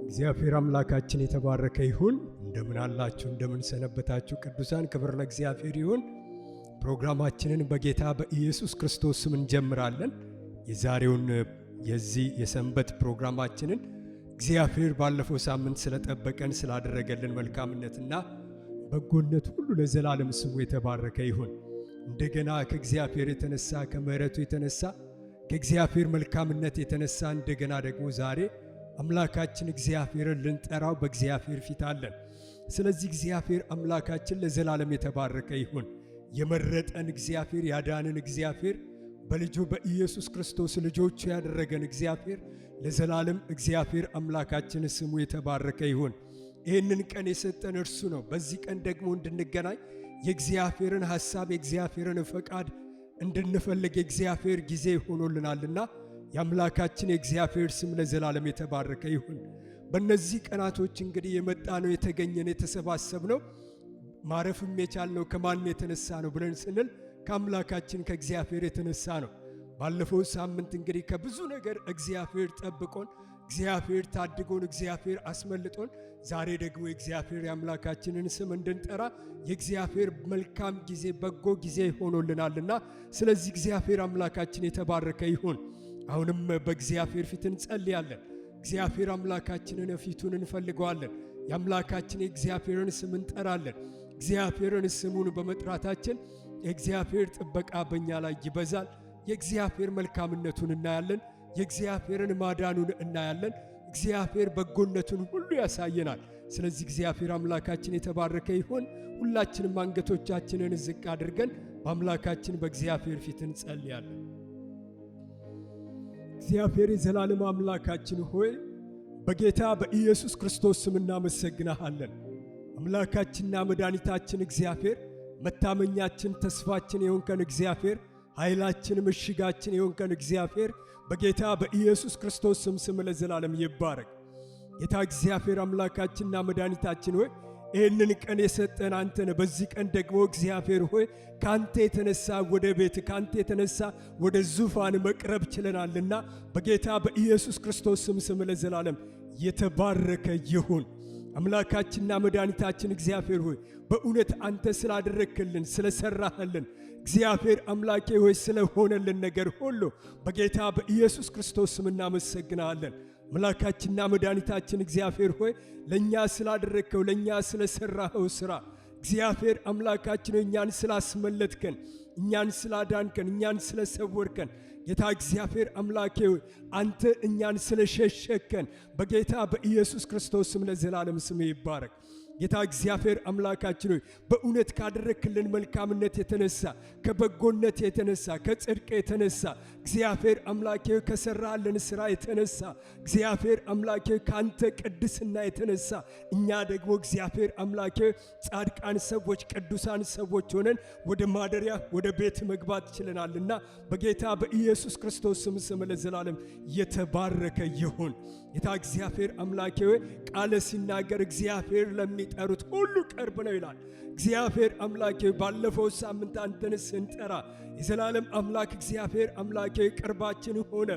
እግዚአብሔር አምላካችን የተባረከ ይሁን። እንደምን አላችሁ? እንደምን ሰነበታችሁ? ቅዱሳን ክብር ለእግዚአብሔር ይሁን። ፕሮግራማችንን በጌታ በኢየሱስ ክርስቶስ ስም እንጀምራለን። የዛሬውን የዚህ የሰንበት ፕሮግራማችንን እግዚአብሔር ባለፈው ሳምንት ስለጠበቀን ስላደረገልን መልካምነትና በጎነት ሁሉ ለዘላለም ስሙ የተባረከ ይሁን። እንደገና ከእግዚአብሔር የተነሳ ከምሕረቱ የተነሳ ከእግዚአብሔር መልካምነት የተነሳ እንደገና ደግሞ ዛሬ አምላካችን እግዚአብሔርን ልንጠራው በእግዚአብሔር ፊት አለን። ስለዚህ እግዚአብሔር አምላካችን ለዘላለም የተባረከ ይሁን። የመረጠን እግዚአብሔር፣ ያዳንን እግዚአብሔር፣ በልጁ በኢየሱስ ክርስቶስ ልጆቹ ያደረገን እግዚአብሔር ለዘላለም እግዚአብሔር አምላካችን ስሙ የተባረከ ይሁን። ይህንን ቀን የሰጠን እርሱ ነው። በዚህ ቀን ደግሞ እንድንገናኝ የእግዚአብሔርን ሐሳብ የእግዚአብሔርን ፈቃድ እንድንፈልግ የእግዚአብሔር ጊዜ ሆኖልናልና የአምላካችን የእግዚአብሔር ስም ለዘላለም የተባረከ ይሁን። በእነዚህ ቀናቶች እንግዲህ የመጣነው የተገኘን የተሰባሰብነው ማረፍም የቻልነው ከማን የተነሳ ነው ብለን ስንል ከአምላካችን ከእግዚአብሔር የተነሳ ነው። ባለፈው ሳምንት እንግዲህ ከብዙ ነገር እግዚአብሔር ጠብቆን፣ እግዚአብሔር ታድጎን፣ እግዚአብሔር አስመልጦን ዛሬ ደግሞ የእግዚአብሔር የአምላካችንን ስም እንድንጠራ የእግዚአብሔር መልካም ጊዜ በጎ ጊዜ ሆኖልናልና ስለዚህ እግዚአብሔር አምላካችን የተባረከ ይሁን። አሁንም በእግዚአብሔር ፊት እንጸልያለን። እግዚአብሔር አምላካችንን ፊቱን እንፈልገዋለን። የአምላካችን የእግዚአብሔርን ስም እንጠራለን። እግዚአብሔርን ስሙን በመጥራታችን የእግዚአብሔር ጥበቃ በእኛ ላይ ይበዛል። የእግዚአብሔር መልካምነቱን እናያለን። የእግዚአብሔርን ማዳኑን እናያለን። እግዚአብሔር በጎነቱን ሁሉ ያሳየናል። ስለዚህ እግዚአብሔር አምላካችን የተባረከ ይሁን። ሁላችንም አንገቶቻችንን ዝቅ አድርገን በአምላካችን በእግዚአብሔር ፊት እንጸልያለን። እግዚአብሔር የዘላለም አምላካችን ሆይ በጌታ በኢየሱስ ክርስቶስ ስም እናመሰግናለን። አምላካችንና መድኃኒታችን እግዚአብሔር፣ መታመኛችን ተስፋችን የሆንከን እግዚአብሔር፣ ኃይላችን ምሽጋችን የሆንከን እግዚአብሔር በጌታ በኢየሱስ ክርስቶስ ስም ለዘላለም ይባረክ። ጌታ እግዚአብሔር አምላካችንና መድኃኒታችን ሆይ ይህንን ቀን የሰጠን አንተ ነህ። በዚህ ቀን ደግሞ እግዚአብሔር ሆይ ካንተ የተነሳ ወደ ቤት ካንተ የተነሳ ወደ ዙፋን መቅረብ ችለናልና በጌታ በኢየሱስ ክርስቶስ ስም ለዘላለም የተባረከ ይሁን። አምላካችንና መድኃኒታችን እግዚአብሔር ሆይ በእውነት አንተ ስላደረክልን ስለሰራህልን እግዚአብሔር አምላኬ ሆይ ስለሆነልን ነገር ሁሉ በጌታ በኢየሱስ ክርስቶስ ስም እናመሰግናለን። አምላካችንና መድኃኒታችን እግዚአብሔር ሆይ ለኛ ስላደረከው ለኛ ስለሰራኸው ሥራ እግዚአብሔር አምላካችን እኛን ስላስመለጥከን እኛን ስላዳንከን እኛን ስለሰወርከን ጌታ እግዚአብሔር አምላኬ ሆይ አንተ እኛን ስለሸሸከን በጌታ በኢየሱስ ክርስቶስ ስም ለዘላለም ስም ይባረክ። ጌታ እግዚአብሔር አምላካችን ሆይ በእውነት ካደረክልን መልካምነት የተነሳ ከበጎነት የተነሳ ከጽድቅ የተነሳ እግዚአብሔር አምላኬ ከሰራልን ሥራ የተነሳ እግዚአብሔር አምላኬ ካንተ ቅድስና የተነሳ እኛ ደግሞ እግዚአብሔር አምላኬ ጻድቃን ሰዎች ቅዱሳን ሰዎች ሆነን ወደ ማደሪያ ወደ ቤት መግባት ችለናልና በጌታ በኢየሱስ ክርስቶስ ስም ለዘላለም የተባረከ ይሁን። ጌታ እግዚአብሔር አምላኬ ቃል ሲናገር እግዚአብሔር ለሚጠሩት ሁሉ ቅርብ ነው ይላል። እግዚአብሔር አምላኬ ባለፈው ሳምንት አንተን ስንጠራ የዘላለም አምላክ እግዚአብሔር አምላኬ ቅርባችን ሆነ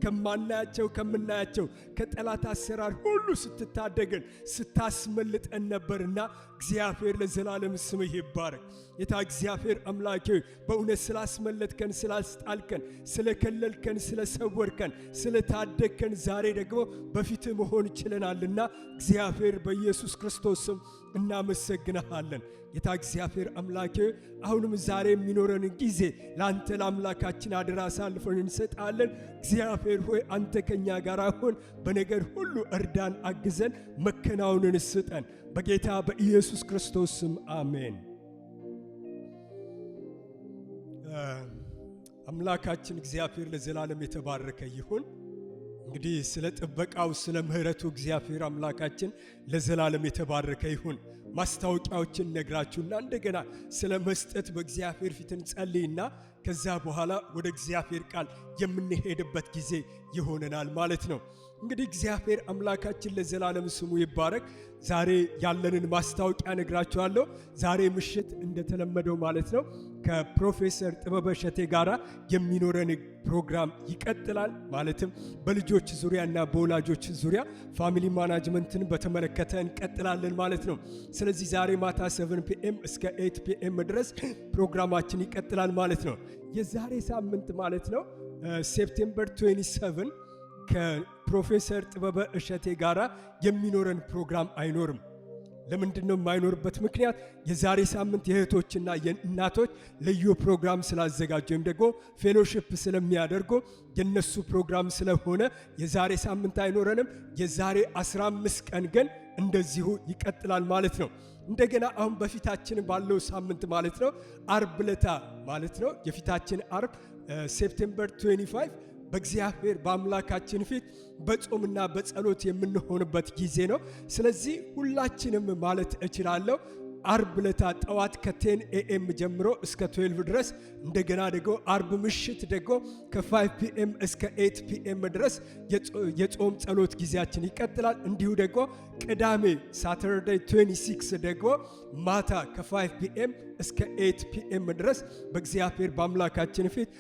ከማናያቸው ከምናያቸው ከጠላት አሰራር ሁሉ ስትታደገን ስታስመልጠን ነበርና እግዚአብሔር ለዘላለም ስምህ ይባረክ። ጌታ እግዚአብሔር አምላኬ በእውነት ስላስመለጥከን ስላስጣልከን ስለከለልከን ስለሰወርከን ስለታደግከን ዛሬ ደግሞ በፊት መሆን ችለናልና እግዚአብሔር በኢየሱስ ክርስቶስ ስም እናመሰግንሃለን። ጌታ እግዚአብሔር አምላኬ አሁንም ዛሬ የሚኖረን ጊዜ ለአንተ ለአምላካችን አደራ አሳልፈን እንሰጣለን። እግዚአብሔር ሆይ አንተ ከኛ ጋር ሁን፣ በነገር ሁሉ እርዳን፣ አግዘን፣ መከናወንን ስጠን በጌታ በኢየሱስ ክርስቶስ ስም አሜን። አምላካችን እግዚአብሔር ለዘላለም የተባረከ ይሁን። እንግዲህ ስለ ጥበቃው ስለ ምህረቱ እግዚአብሔር አምላካችን ለዘላለም የተባረከ ይሁን። ማስታወቂያዎችን ነግራችሁና እንደገና ስለ መስጠት በእግዚአብሔር ፊት እንጸልይና ከዛ በኋላ ወደ እግዚአብሔር ቃል የምንሄድበት ጊዜ ይሆነናል ማለት ነው። እንግዲህ እግዚአብሔር አምላካችን ለዘላለም ስሙ ይባረክ። ዛሬ ያለንን ማስታወቂያ ነግራችኋለሁ። ዛሬ ምሽት እንደተለመደው ማለት ነው ከፕሮፌሰር ጥበበ እሸቴ ጋራ የሚኖረን ፕሮግራም ይቀጥላል። ማለትም በልጆች ዙሪያና በወላጆች ዙሪያ ፋሚሊ ማናጅመንትን በተመለከተ እንቀጥላለን ማለት ነው። ስለዚህ ዛሬ ማታ 7 ፒኤም እስከ 8 ፒኤም ድረስ ፕሮግራማችን ይቀጥላል ማለት ነው። የዛሬ ሳምንት ማለት ነው ሴፕቴምበር 27 ከፕሮፌሰር ጥበበ እሸቴ ጋራ የሚኖረን ፕሮግራም አይኖርም። ለምንድነው የማይኖርበት ምክንያት? የዛሬ ሳምንት የእህቶችና የእናቶች ልዩ ፕሮግራም ስላዘጋጁ ወይም ደግሞ ፌሎሺፕ ስለሚያደርጉ የነሱ ፕሮግራም ስለሆነ የዛሬ ሳምንት አይኖረንም። የዛሬ 15 ቀን ግን እንደዚሁ ይቀጥላል ማለት ነው። እንደገና አሁን በፊታችን ባለው ሳምንት ማለት ነው አርብ ለታ ማለት ነው የፊታችን አርብ ሴፕቴምበር 25 በእግዚአብሔር በአምላካችን ፊት በጾምና በጸሎት የምንሆንበት ጊዜ ነው። ስለዚህ ሁላችንም ማለት እችላለሁ አርብ ለታ ጠዋት ከ10 AM ጀምሮ እስከ 12 ድረስ እንደገና ደግሞ አርብ ምሽት ደግሞ ከ5 PM እስከ 8 PM ድረስ የጾም ጸሎት ጊዜያችን ይቀጥላል። እንዲሁ ደግሞ ቅዳሜ ሳተርዴይ 26 ደግሞ ማታ ከ5 PM እስከ 8 PM ድረስ በእግዚአብሔር በአምላካችን ፊት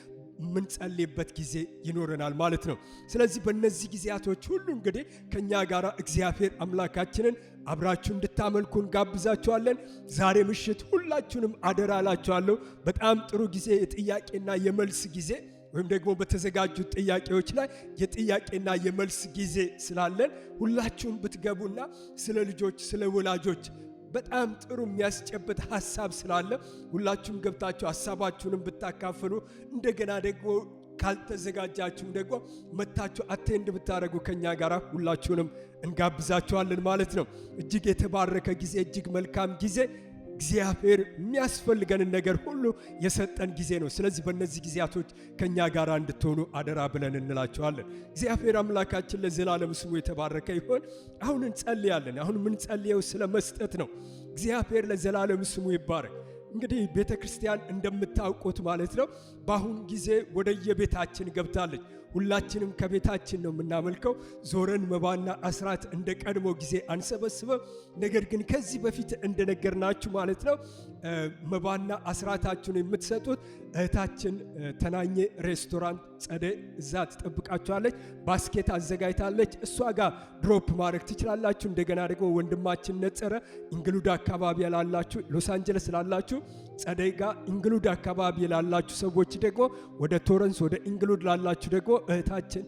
ምንጸልይበት ጊዜ ይኖረናል ማለት ነው። ስለዚህ በእነዚህ ጊዜያቶች ሁሉ እንግዲህ ከኛ ጋር እግዚአብሔር አምላካችንን አብራችሁ እንድታመልኩ እንጋብዛችኋለን። ዛሬ ምሽት ሁላችሁንም አደራ እላችኋለሁ። በጣም ጥሩ ጊዜ የጥያቄና የመልስ ጊዜ ወይም ደግሞ በተዘጋጁት ጥያቄዎች ላይ የጥያቄና የመልስ ጊዜ ስላለን ሁላችሁም ብትገቡና ስለ ልጆች ስለ ወላጆች በጣም ጥሩ የሚያስጨብጥ ሐሳብ ስላለ ሁላችሁም ገብታችሁ ሐሳባችሁንም ብታካፍሉ እንደገና ደግሞ ካልተዘጋጃችሁም ደግሞ መታችሁ አቴንድ ብታረጉ ከኛ ጋር ሁላችሁንም እንጋብዛችኋለን ማለት ነው። እጅግ የተባረከ ጊዜ፣ እጅግ መልካም ጊዜ፣ እግዚአብሔር የሚያስፈልገንን ነገር ሁሉ የሰጠን ጊዜ ነው። ስለዚህ በእነዚህ ጊዜያቶች ከኛ ጋር እንድትሆኑ አደራ ብለን እንላችኋለን። እግዚአብሔር አምላካችን ለዘላለም ስሙ የተባረከ ይሁን። አሁን እንጸልያለን። አሁን የምንጸልየው ስለ መስጠት ነው። እግዚአብሔር ለዘላለም ስሙ ይባረክ። እንግዲህ ቤተ ክርስቲያን እንደምታውቁት ማለት ነው በአሁን ጊዜ ወደየቤታችን ገብታለች። ሁላችንም ከቤታችን ነው የምናመልከው። ዞረን መባና አስራት እንደ ቀድሞ ጊዜ አንሰበስበም። ነገር ግን ከዚህ በፊት እንደነገርናችሁ ማለት ነው መባና አስራታችሁን የምትሰጡት እህታችን ተናኘ ሬስቶራንት ጸደይ እዛ ትጠብቃችኋለች። ባስኬት አዘጋጅታለች። እሷ ጋር ድሮፕ ማድረግ ትችላላችሁ። እንደገና ደግሞ ወንድማችን ነጸረ ኢንግሉድ አካባቢ ላላችሁ፣ ሎስ አንጀለስ ላላችሁ ጸደይ ጋር ኢንግሉድ አካባቢ ላላችሁ ሰዎች ደግሞ ወደ ቶረንስ ወደ ኢንግሉድ ላላችሁ ደግሞ እህታችን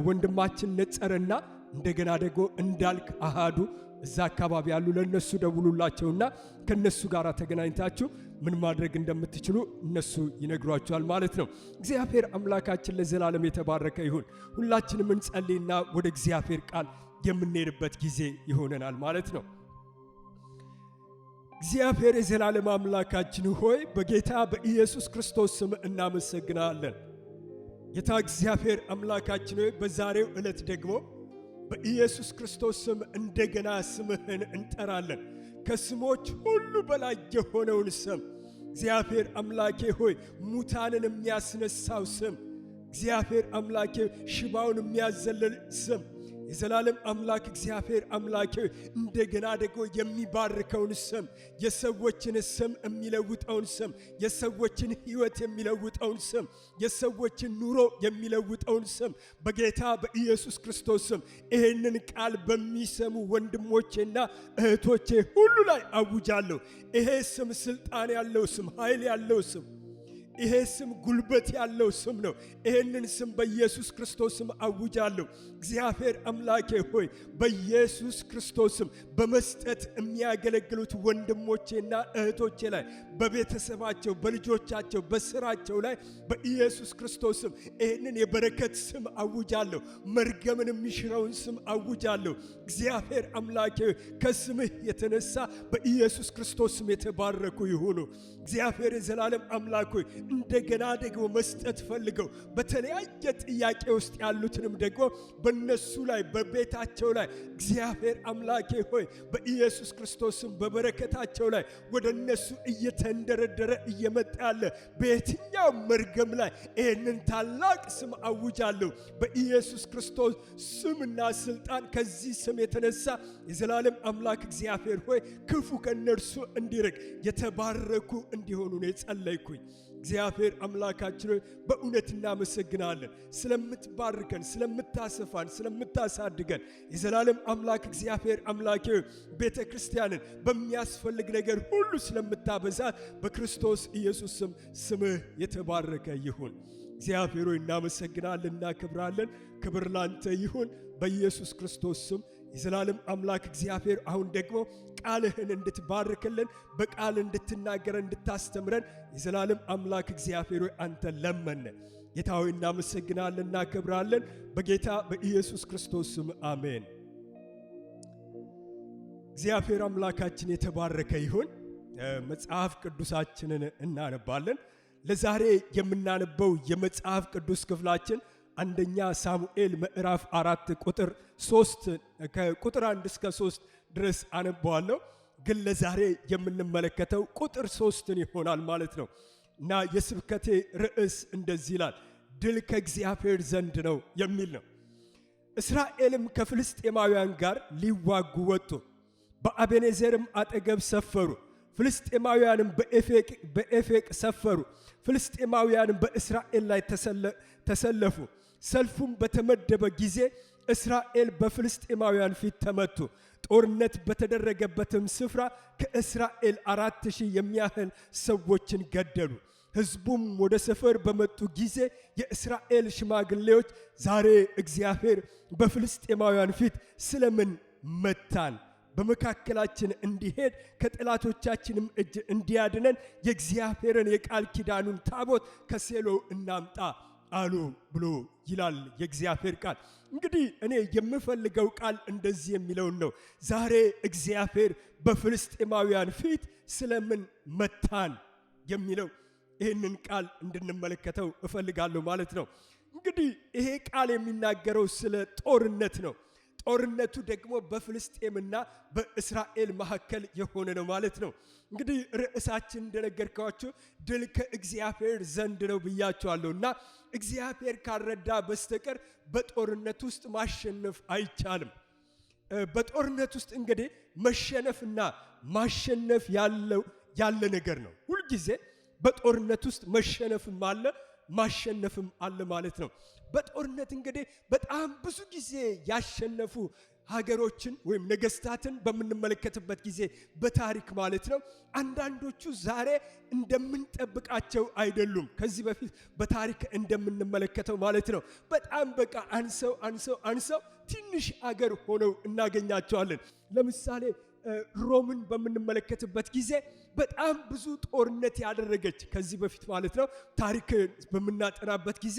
ወንድማችን ነጸረና እንደገና ደግሞ እንዳልክ አሃዱ እዛ አካባቢ ያሉ ለነሱ ደውሉላቸውና ከነሱ ጋር ተገናኝታችሁ ምን ማድረግ እንደምትችሉ እነሱ ይነግሯቸዋል ማለት ነው። እግዚአብሔር አምላካችን ለዘላለም የተባረከ ይሁን። ሁላችንም እንጸልይና ወደ እግዚአብሔር ቃል የምንሄድበት ጊዜ ይሆነናል ማለት ነው። እግዚአብሔር የዘላለም አምላካችን ሆይ በጌታ በኢየሱስ ክርስቶስ ስም እናመሰግናለን። ጌታ እግዚአብሔር አምላካችን ሆይ በዛሬው ዕለት ደግሞ በኢየሱስ ክርስቶስ ስም እንደገና ስምህን እንጠራለን። ከስሞች ሁሉ በላይ የሆነውን ስም እግዚአብሔር አምላኬ ሆይ ሙታንን የሚያስነሳው ስም እግዚአብሔር አምላኬ ሽባውን የሚያዘልል ስም የዘላለም አምላክ እግዚአብሔር አምላኬ እንደገና ደግሞ የሚባርከውን ስም የሰዎችን ስም የሚለውጠውን ስም የሰዎችን ሕይወት የሚለውጠውን ስም የሰዎችን ኑሮ የሚለውጠውን ስም በጌታ በኢየሱስ ክርስቶስ ስም ይህንን ቃል በሚሰሙ ወንድሞቼና እህቶቼ ሁሉ ላይ አውጃለሁ። ይሄ ስም ስልጣን ያለው ስም፣ ኃይል ያለው ስም፣ ይሄ ስም ጉልበት ያለው ስም ነው። ይሄንን ስም በኢየሱስ ክርስቶስ ስም አውጃለሁ። እግዚአብሔር አምላኬ ሆይ በኢየሱስ ክርስቶስ ስም በመስጠት የሚያገለግሉት ወንድሞቼና እህቶቼ ላይ በቤተሰባቸው፣ በልጆቻቸው፣ በስራቸው ላይ በኢየሱስ ክርስቶስ ስም ይሄንን የበረከት ስም አውጃለሁ። መርገምን የሚሽረውን ስም አውጃለሁ። እግዚአብሔር አምላኬ ከስምህ የተነሳ በኢየሱስ ክርስቶስ ስም የተባረኩ ይሁኑ። እግዚአብሔር የዘላለም አምላክ ሆይ እንደገና ደግሞ መስጠት ፈልገው በተለያየ ጥያቄ ውስጥ ያሉትንም ደግሞ በነሱ ላይ በቤታቸው ላይ እግዚአብሔር አምላኬ ሆይ በኢየሱስ ክርስቶስም በበረከታቸው ላይ ወደ እነሱ እየተንደረደረ እየመጣ ያለ በየትኛው መርገም ላይ ይህንን ታላቅ ስም አውጃለሁ። በኢየሱስ ክርስቶስ ስምና ስልጣን ከዚህ ስም የተነሳ የዘላለም አምላክ እግዚአብሔር ሆይ ክፉ ከነርሱ እንዲርቅ የተባረኩ እንዲሆኑ ነው የጸለይኩኝ። እግዚአብሔር አምላካችን በእውነት እናመሰግናለን ስለምትባርከን፣ ስለምታሰፋን፣ ስለምታሳድገን። የዘላለም አምላክ እግዚአብሔር አምላኬ ቤተ ክርስቲያንን በሚያስፈልግ ነገር ሁሉ ስለምታበዛት በክርስቶስ ኢየሱስ ስም ስምህ የተባረከ ይሁን። እግዚአብሔር ሆይ እናመሰግናለን፣ እናከብራለን። ክብር ላንተ ይሁን በኢየሱስ ክርስቶስ ስም። የዘላለም አምላክ እግዚአብሔር አሁን ደግሞ ቃልህን እንድትባርክልን በቃል እንድትናገረን እንድታስተምረን የዘላለም አምላክ እግዚአብሔር ሆይ አንተ ለመነ። ጌታ ሆይ እናመሰግናለን፣ እናከብራለን በጌታ በኢየሱስ ክርስቶስ ስም አሜን። እግዚአብሔር አምላካችን የተባረከ ይሁን። መጽሐፍ ቅዱሳችንን እናነባለን። ለዛሬ የምናነበው የመጽሐፍ ቅዱስ ክፍላችን አንደኛ ሳሙኤል ምዕራፍ 4 ቁጥር 3 ከቁጥር 1 እስከ 3 ድረስ አነባዋለሁ። ግን ለዛሬ የምንመለከተው ቁጥር 3ን ይሆናል ማለት ነው። እና የስብከቴ ርዕስ እንደዚህ ይላል፣ ድል ከእግዚአብሔር ዘንድ ነው የሚል ነው። እስራኤልም ከፍልስጤማውያን ጋር ሊዋጉ ወጡ፣ በአቤኔዘርም አጠገብ ሰፈሩ። ፍልስጤማውያንም በኤፌቅ ሰፈሩ። ፍልስጤማውያንም በእስራኤል ላይ ተሰለፉ። ሰልፉም በተመደበ ጊዜ እስራኤል በፍልስጤማውያን ፊት ተመቱ። ጦርነት በተደረገበትም ስፍራ ከእስራኤል 4,000 የሚያህል ሰዎችን ገደሉ። ሕዝቡም ወደ ሰፈር በመጡ ጊዜ የእስራኤል ሽማግሌዎች ዛሬ እግዚአብሔር በፍልስጤማውያን ፊት ስለምን መታን? በመካከላችን እንዲሄድ ከጠላቶቻችንም እጅ እንዲያድነን የእግዚአብሔርን የቃል ኪዳኑን ታቦት ከሴሎ እናምጣ አሉ ብሎ ይላል የእግዚአብሔር ቃል። እንግዲህ እኔ የምፈልገው ቃል እንደዚህ የሚለውን ነው። ዛሬ እግዚአብሔር በፍልስጤማውያን ፊት ስለምን መታን የሚለው ይህንን ቃል እንድንመለከተው እፈልጋለሁ ማለት ነው። እንግዲህ ይሄ ቃል የሚናገረው ስለ ጦርነት ነው። ጦርነቱ ደግሞ በፍልስጤምና በእስራኤል መካከል የሆነ ነው ማለት ነው። እንግዲህ ርዕሳችን እንደነገርኳችሁ ድል ከእግዚአብሔር ዘንድ ነው ብያችኋለሁ። እና እግዚአብሔር ካልረዳ በስተቀር በጦርነት ውስጥ ማሸነፍ አይቻልም። በጦርነት ውስጥ እንግዲህ መሸነፍና ማሸነፍ ያለ ነገር ነው። ሁልጊዜ በጦርነት ውስጥ መሸነፍም አለ ማሸነፍም አለ ማለት ነው። በጦርነት እንግዲህ በጣም ብዙ ጊዜ ያሸነፉ ሀገሮችን ወይም ነገስታትን በምንመለከትበት ጊዜ በታሪክ ማለት ነው አንዳንዶቹ ዛሬ እንደምንጠብቃቸው አይደሉም። ከዚህ በፊት በታሪክ እንደምንመለከተው ማለት ነው በጣም በቃ አንሰው ትንሽ አገር ሆነው እናገኛቸዋለን። ለምሳሌ ሮምን በምንመለከትበት ጊዜ በጣም ብዙ ጦርነት ያደረገች ከዚህ በፊት ማለት ነው ታሪክ በምናጠናበት ጊዜ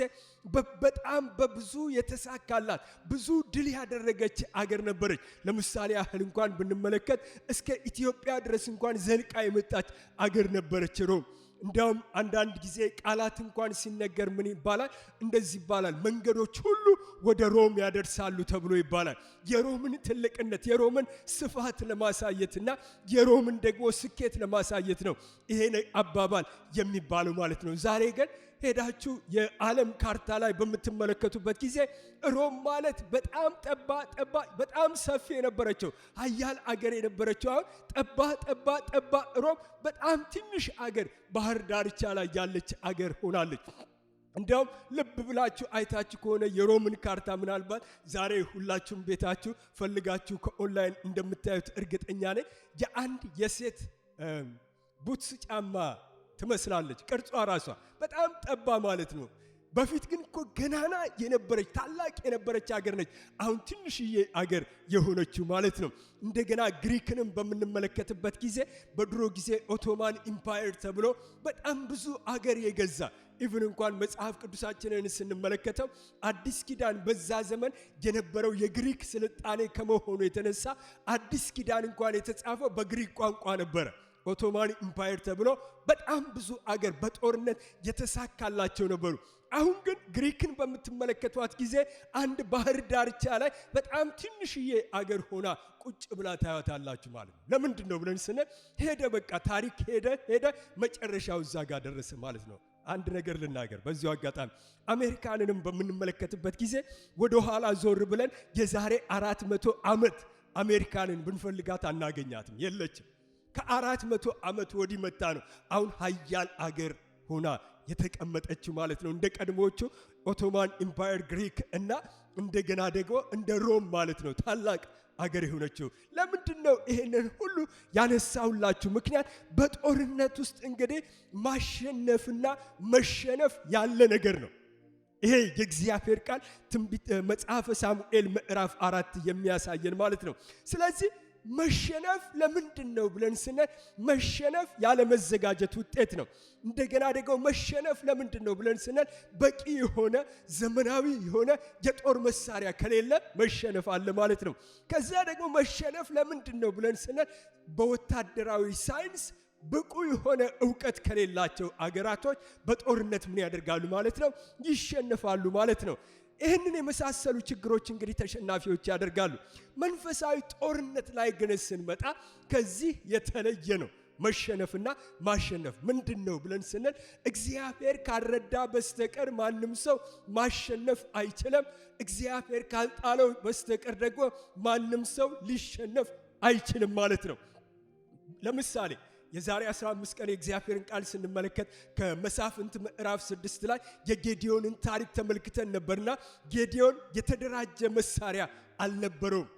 በጣም በብዙ የተሳካላት ብዙ ድል ያደረገች አገር ነበረች። ለምሳሌ ያህል እንኳን ብንመለከት እስከ ኢትዮጵያ ድረስ እንኳን ዘልቃ የመጣች አገር ነበረች ሮም። እንዲያውም አንዳንድ ጊዜ ቃላት እንኳን ሲነገር ምን ይባላል? እንደዚህ ይባላል፣ መንገዶች ሁሉ ወደ ሮም ያደርሳሉ ተብሎ ይባላል። የሮምን ትልቅነት የሮምን ስፋት ለማሳየትና የሮምን ደግሞ ስኬት ለማሳየት ነው ይሄ አባባል የሚባለው ማለት ነው። ዛሬ ግን ሄዳችሁ የዓለም ካርታ ላይ በምትመለከቱበት ጊዜ ሮም ማለት በጣም በጣም ሰፊ የነበረችው ኃያል አገር የነበረችው አሁን ጠባ ሮም በጣም ትንሽ አገር ባህር ዳርቻ ላይ ያለች አገር ሆናለች። እንዲያውም ልብ ብላችሁ አይታችሁ ከሆነ የሮምን ካርታ ምናልባት ዛሬ ሁላችሁም ቤታችሁ ፈልጋችሁ ከኦንላይን እንደምታዩት እርግጠኛ ነኝ የአንድ የሴት ቡትስ ጫማ ትመስላለች። ቅርጿ ራሷ በጣም ጠባ ማለት ነው። በፊት ግን እኮ ገናና የነበረች ታላቅ የነበረች አገር ነች፣ አሁን ትንሽዬ አገር የሆነችው ማለት ነው። እንደገና ግሪክንም በምንመለከትበት ጊዜ በድሮ ጊዜ ኦቶማን ኢምፓየር ተብሎ በጣም ብዙ አገር የገዛ ኢቭን እንኳን መጽሐፍ ቅዱሳችንን ስንመለከተው አዲስ ኪዳን በዛ ዘመን የነበረው የግሪክ ስልጣኔ ከመሆኑ የተነሳ አዲስ ኪዳን እንኳን የተጻፈው በግሪክ ቋንቋ ነበረ። ኦቶማን ኢምፓየር ተብሎ በጣም ብዙ አገር በጦርነት የተሳካላቸው ነበሩ። አሁን ግን ግሪክን በምትመለከቷት ጊዜ አንድ ባህር ዳርቻ ላይ በጣም ትንሽዬ አገር ሆና ቁጭ ብላ ታያታላችሁ ማለት ነው። ለምንድን ነው ብለን ስንል ሄደ በቃ ታሪክ ሄደ መጨረሻው እዛ ጋር ደረሰ ማለት ነው። አንድ ነገር ልናገር በዚሁ አጋጣሚ አሜሪካንንም በምንመለከትበት ጊዜ ወደ ኋላ ዞር ብለን የዛሬ 400 ዓመት አሜሪካንን ብንፈልጋት አናገኛትም፣ የለችም። ከ400 ዓመት ወዲህ መጣ ነው አሁን ሀያል አገር ሆና የተቀመጠችው ማለት ነው። እንደ ቀድሞቹ ኦቶማን ኢምፓየር ግሪክ እና እንደገና ደግሞ እንደ ሮም ማለት ነው ታላቅ አገር የሆነችው። ለምንድን ነው ይሄንን ሁሉ ያነሳሁላችሁ? ምክንያት በጦርነት ውስጥ እንግዲህ ማሸነፍና መሸነፍ ያለ ነገር ነው። ይሄ የእግዚአብሔር ቃል ትንቢት መጽሐፈ ሳሙኤል ምዕራፍ 4 የሚያሳየን ማለት ነው። ስለዚህ መሸነፍ ለምንድን ነው ብለን ስንል መሸነፍ ያለ መዘጋጀት ውጤት ነው። እንደገና ደግሞ መሸነፍ ለምንድን ነው ብለን ስንል በቂ የሆነ ዘመናዊ የሆነ የጦር መሳሪያ ከሌለ መሸነፍ አለ ማለት ነው። ከዛ ደግሞ መሸነፍ ለምንድን ነው ብለን ስንል በወታደራዊ ሳይንስ ብቁ የሆነ ዕውቀት ከሌላቸው አገራቶች በጦርነት ምን ያደርጋሉ ማለት ነው? ይሸነፋሉ ማለት ነው። ይህንን የመሳሰሉ ችግሮች እንግዲህ ተሸናፊዎች ያደርጋሉ። መንፈሳዊ ጦርነት ላይ ግን ስንመጣ ከዚህ የተለየ ነው። መሸነፍና ማሸነፍ ምንድን ነው ብለን ስንል እግዚአብሔር ካልረዳ በስተቀር ማንም ሰው ማሸነፍ አይችልም። እግዚአብሔር ካልጣለው በስተቀር ደግሞ ማንም ሰው ሊሸነፍ አይችልም ማለት ነው። ለምሳሌ የዛሬ 15 ቀን የእግዚአብሔርን ቃል ስንመለከት ከመሳፍንት ምዕራፍ 6 ላይ የጌዲዮንን ታሪክ ተመልክተን ነበርና ጌዲዮን የተደራጀ መሳሪያ አልነበረውም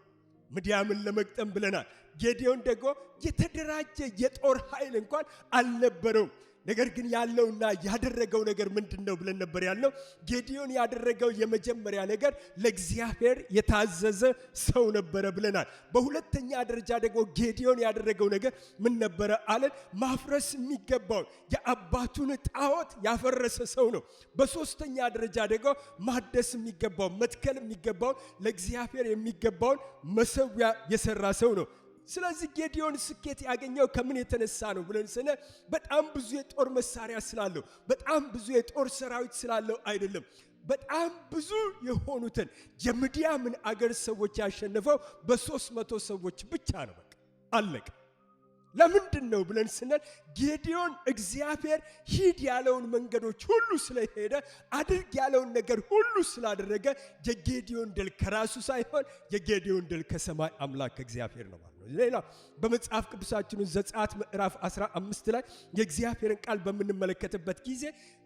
ምድያምን ለመግጠም ብለናል። ጌዲዮን ደግሞ የተደራጀ የጦር ኃይል እንኳን አልነበረውም። ነገር ግን ያለውና ያደረገው ነገር ምንድነው ብለን ነበር ያልነው። ጌዲዮን ያደረገው የመጀመሪያ ነገር ለእግዚአብሔር የታዘዘ ሰው ነበረ ብለናል። በሁለተኛ ደረጃ ደግሞ ጌዲዮን ያደረገው ነገር ምን ነበረ አለን? ማፍረስ የሚገባው የአባቱን ጣዖት ያፈረሰ ሰው ነው። በሶስተኛ ደረጃ ደግሞ ማደስ የሚገባው መትከል የሚገባው ለእግዚአብሔር የሚገባውን መሰዊያ የሰራ ሰው ነው። ስለዚህ ጌዲዮን ስኬት ያገኘው ከምን የተነሳ ነው ብለን ስንል በጣም ብዙ የጦር መሳሪያ ስላለው በጣም ብዙ የጦር ሰራዊት ስላለው አይደለም። በጣም ብዙ የሆኑትን የምድያምን አገር ሰዎች ያሸነፈው በ300 ሰዎች ብቻ ነው። በቃ አለቀ። ለምንድን ነው ብለን ስንል ጌዲዮን እግዚአብሔር ሂድ ያለውን መንገዶች ሁሉ ስለሄደ አድርግ ያለውን ነገር ሁሉ ስላደረገ የጌዲዮን ድል ከራሱ ሳይሆን የጌዲዮን ድል ከሰማይ አምላክ ከእግዚአብሔር ነው ማለት ነው። ሌላ በመጽሐፍ ቅዱሳችን ዘጸአት ምዕራፍ 15 ላይ የእግዚአብሔርን ቃል በምንመለከትበት ጊዜ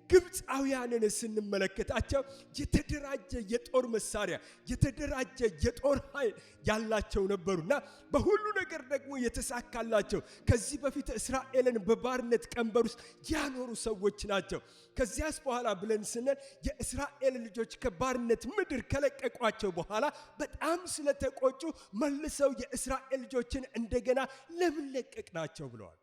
ግብፃውያንን ስንመለከታቸው የተደራጀ የጦር መሳሪያ የተደራጀ የጦር ኃይል ያላቸው ነበሩና በሁሉ ነገር ደግሞ የተሳካላቸው ከዚህ በፊት እስራኤልን በባርነት ቀንበር ውስጥ ያኖሩ ሰዎች ናቸው። ከዚያስ በኋላ ብለን ስንል የእስራኤል ልጆች ከባርነት ምድር ከለቀቋቸው በኋላ በጣም ስለተቆጩ መልሰው የእስራኤል ልጆችን እንደገና ለምን ለቀቅናቸው ብለዋል።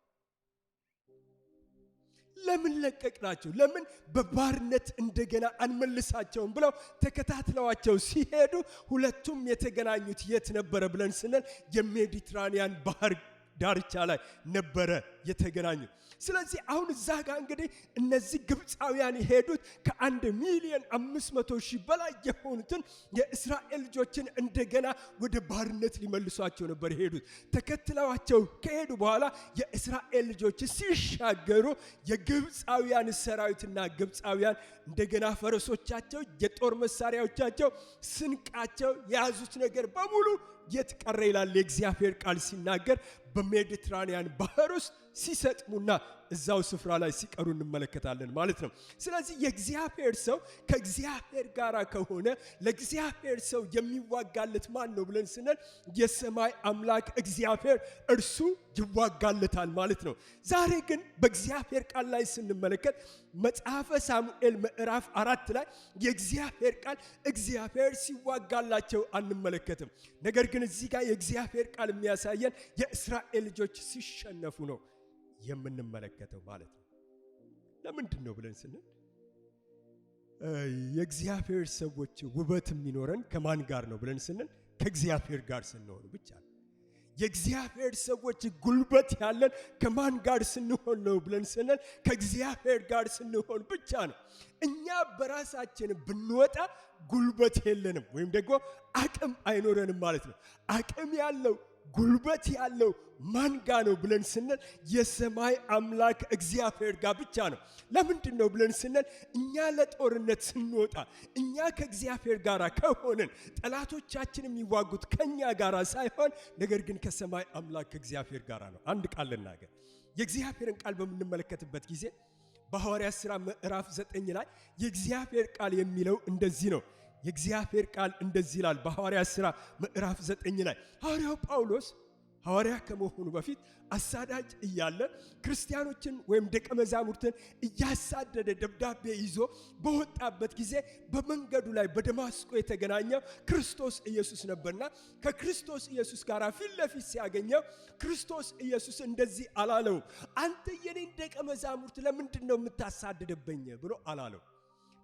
ለምን ለቀቅናቸው? ለምን በባርነት እንደገና አንመልሳቸውም ብለው ተከታትለዋቸው ሲሄዱ ሁለቱም የተገናኙት የት ነበረ ብለን ስንል የሜዲትራኒያን ባህር ዳርቻ ላይ ነበረ የተገናኙት። ስለዚህ አሁን እዛ ጋር እንግዲህ እነዚህ ግብፃውያን የሄዱት ከ1,500,000 በላይ የሆኑትን የእስራኤል ልጆችን እንደገና ወደ ባርነት ሊመልሷቸው ነበር የሄዱት። ተከትለዋቸው ከሄዱ በኋላ የእስራኤል ልጆች ሲሻገሩ የግብፃውያን ሰራዊትና ግብፃውያን እንደገና ፈረሶቻቸው፣ የጦር መሳሪያዎቻቸው፣ ስንቃቸው የያዙት ነገር በሙሉ የት ቀረ ይላል የእግዚአብሔር ቃል ሲናገር በሜዲትራኒያን ባህር ውስጥ ሲሰጥሙና እዛው ስፍራ ላይ ሲቀሩ እንመለከታለን ማለት ነው። ስለዚህ የእግዚአብሔር ሰው ከእግዚአብሔር ጋር ከሆነ ለእግዚአብሔር ሰው የሚዋጋለት ማን ነው ብለን ስንል የሰማይ አምላክ እግዚአብሔር እርሱ ይዋጋለታል ማለት ነው። ዛሬ ግን በእግዚአብሔር ቃል ላይ ስንመለከት መጽሐፈ ሳሙኤል ምዕራፍ 4 ላይ የእግዚአብሔር ቃል እግዚአብሔር ሲዋጋላቸው አንመለከትም። ነገር ግን እዚህ ጋር የእግዚአብሔር ቃል የሚያሳየን የእስራኤል ልጆች ሲሸነፉ ነው የምንመለከተው ማለት ነው። ለምንድን ነው ብለን ስንል የእግዚአብሔር ሰዎች ውበት የሚኖረን ከማን ጋር ነው ብለን ስንል ከእግዚአብሔር ጋር ስንሆን ብቻ ነው። የእግዚአብሔር ሰዎች ጉልበት ያለን ከማን ጋር ስንሆን ነው ብለን ስንል ከእግዚአብሔር ጋር ስንሆን ብቻ ነው። እኛ በራሳችን ብንወጣ ጉልበት የለንም ወይም ደግሞ አቅም አይኖረንም ማለት ነው። አቅም ያለው ጉልበት ያለው ማን ጋር ነው ብለን ስንል የሰማይ አምላክ እግዚአብሔር ጋር ብቻ ነው። ለምንድን ነው ብለን ስንል እኛ ለጦርነት ስንወጣ እኛ ከእግዚአብሔር ጋር ከሆነን ጠላቶቻችን የሚዋጉት ከኛ ጋር ሳይሆን ነገር ግን ከሰማይ አምላክ እግዚአብሔር ጋር ነው። አንድ ቃል ልናገር። የእግዚአብሔርን ቃል በምንመለከትበት ጊዜ በሐዋርያት ሥራ ምዕራፍ 9 ላይ የእግዚአብሔር ቃል የሚለው እንደዚህ ነው። የእግዚአብሔር ቃል እንደዚህ ይላል። በሐዋርያት ሥራ ምዕራፍ 9 ላይ ሐዋርያው ጳውሎስ ሐዋርያ ከመሆኑ በፊት አሳዳጅ እያለ ክርስቲያኖችን ወይም ደቀ መዛሙርትን እያሳደደ ደብዳቤ ይዞ በወጣበት ጊዜ በመንገዱ ላይ በደማስቆ የተገናኘው ክርስቶስ ኢየሱስ ነበርና ከክርስቶስ ኢየሱስ ጋር ፊት ለፊት ሲያገኘው ክርስቶስ ኢየሱስ እንደዚህ አላለው፣ አንተ የኔን ደቀ መዛሙርት ለምንድን ነው የምታሳድድብኝ ብሎ አላለው።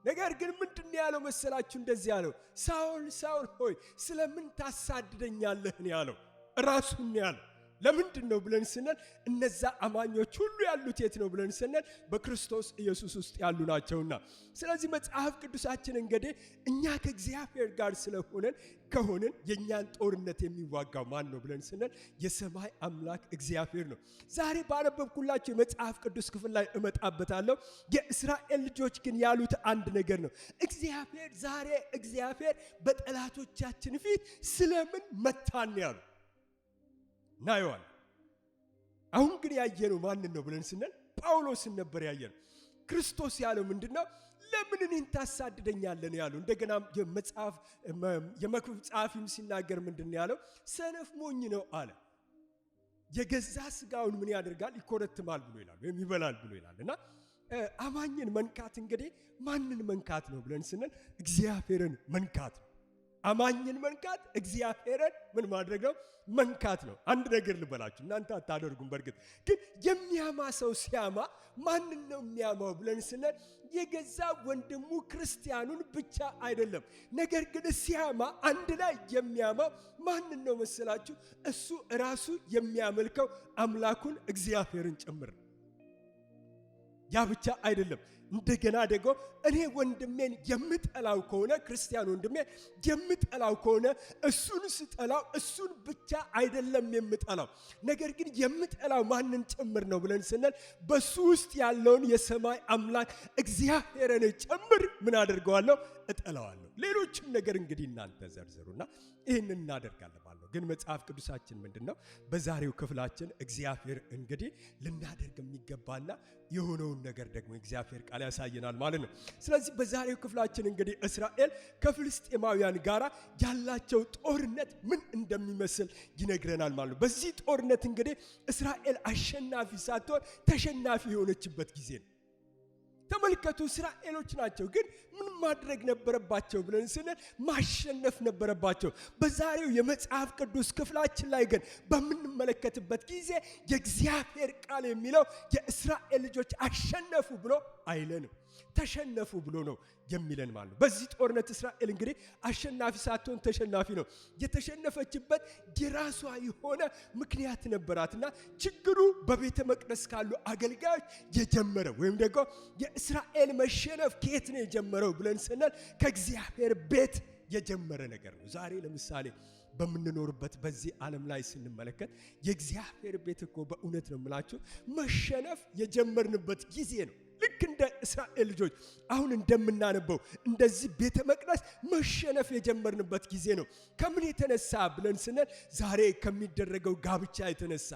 ነገር ግን ምንድን ነው ያለው መሰላችሁ? እንደዚህ ያለው፣ ሳውል ሳውል ሆይ ስለምን ታሳድደኛለህ ነው ያለው። ራሱን ያለው ለምንድን ነው ብለን ስንል እነዛ አማኞች ሁሉ ያሉት የት ነው ብለን ስንል በክርስቶስ ኢየሱስ ውስጥ ያሉ ናቸውና። ስለዚህ መጽሐፍ ቅዱሳችን እንግዲህ እኛ ከእግዚአብሔር ጋር ከሆንን የእኛን ጦርነት የሚዋጋው ማን ነው ብለን ስንል የሰማይ አምላክ እግዚአብሔር ነው። ዛሬ ባነበብኩላችሁ የመጽሐፍ ቅዱስ ክፍል ላይ እመጣበታለሁ። የእስራኤል ልጆች ግን ያሉት አንድ ነገር ነው። እግዚአብሔር በጠላቶቻችን ፊት ስለምን መታን ያሉ ናይዋል። አሁን ግን ያየነው ማንን ነው ብለን ስንል ጳውሎስን ነበር ያየነው። ክርስቶስ ያለው ምንድነው? ለምን እኔን ታሳድደኛለህ ነው ያለው። እንደገና የመክብብ ጸሐፊም ሲናገር ምንድነው ያለው? ሰነፍ ሞኝ ነው አለ። የገዛ ስጋውን ምን ያደርጋል? ይኮረትማል ብሎ ይላል፣ ወይም ይበላል ብሎ ይላል። እና አማኝን መንካት እንግዲህ ማንን መንካት ነው ብለን ስንል እግዚአብሔርን መንካት ነው። አማኝን መንካት እግዚአብሔርን ምን ማድረግ ነው? መንካት ነው። አንድ ነገር ልበላችሁ፣ እናንተ አታደርጉም። በርግጥ ግን የሚያማ ሰው ሲያማ ማንን ነው የሚያማው ብለን ስንል የገዛ ወንድሙ ክርስቲያኑን ብቻ አይደለም። ነገር ግን ሲያማ አንድ ላይ የሚያማው ማንን ነው መሰላችሁ? እሱ ራሱ የሚያመልከው አምላኩን እግዚአብሔርን ጭምር ነው። ያ ብቻ አይደለም። እንደገና ደግሞ እኔ ወንድሜን የምጠላው ከሆነ ክርስቲያን ወንድሜን የምጠላው ከሆነ እሱን ስጠላው እሱን ብቻ አይደለም የምጠላው፣ ነገር ግን የምጠላው ማንን ጭምር ነው ብለን ስንል በሱ ውስጥ ያለውን የሰማይ አምላክ እግዚአብሔርን ጭምር ምን አደርገዋለሁ? እጠላዋለሁ። ሌሎችም ነገር እንግዲህ እናንተ ዘርዝሩና ይህን እናደርጋለን ማለት ነው። ግን መጽሐፍ ቅዱሳችን ምንድነው? በዛሬው ክፍላችን እግዚአብሔር እንግዲህ ልናደርግ የሚገባና የሆነውን ነገር ደግሞ እግዚአብሔር ቃል ያሳየናል ማለት ነው። ስለዚህ በዛሬው ክፍላችን እንግዲህ እስራኤል ከፍልስጤማውያን ጋራ ያላቸው ጦርነት ምን እንደሚመስል ይነግረናል ማለት ነው። በዚህ ጦርነት እንግዲህ እስራኤል አሸናፊ ሳትሆን ተሸናፊ የሆነችበት ጊዜ ነው። ተመልከቱ፣ እስራኤሎች ናቸው። ግን ምን ማድረግ ነበረባቸው ብለን ስንል ማሸነፍ ነበረባቸው። በዛሬው የመጽሐፍ ቅዱስ ክፍላችን ላይ ግን በምንመለከትበት ጊዜ የእግዚአብሔር ቃል የሚለው የእስራኤል ልጆች አሸነፉ ብሎ አይለንም፣ ተሸነፉ ብሎ ነው የሚለን ማለት ነው። በዚህ ጦርነት እስራኤል እንግዲህ አሸናፊ ሳትሆን ተሸናፊ ነው። የተሸነፈችበት የራሷ የሆነ ምክንያት ነበራትና ችግሩ በቤተ መቅደስ ካሉ አገልጋዮች የጀመረ ወይም ደግሞ የእስራኤል መሸነፍ ከየት ነው የጀመረው ብለን ስንል ከእግዚአብሔር ቤት የጀመረ ነገር ነው። ዛሬ ለምሳሌ በምንኖርበት በዚህ ዓለም ላይ ስንመለከት የእግዚአብሔር ቤት እኮ በእውነት ነው የምላችሁ መሸነፍ የጀመርንበት ጊዜ ነው። ልክ እንደ እስራኤል ልጆች አሁን እንደምናነበው እንደዚህ ቤተ መቅደስ መሸነፍ የጀመርንበት ጊዜ ነው። ከምን የተነሳ ብለን ስንል ዛሬ ከሚደረገው ጋብቻ የተነሳ።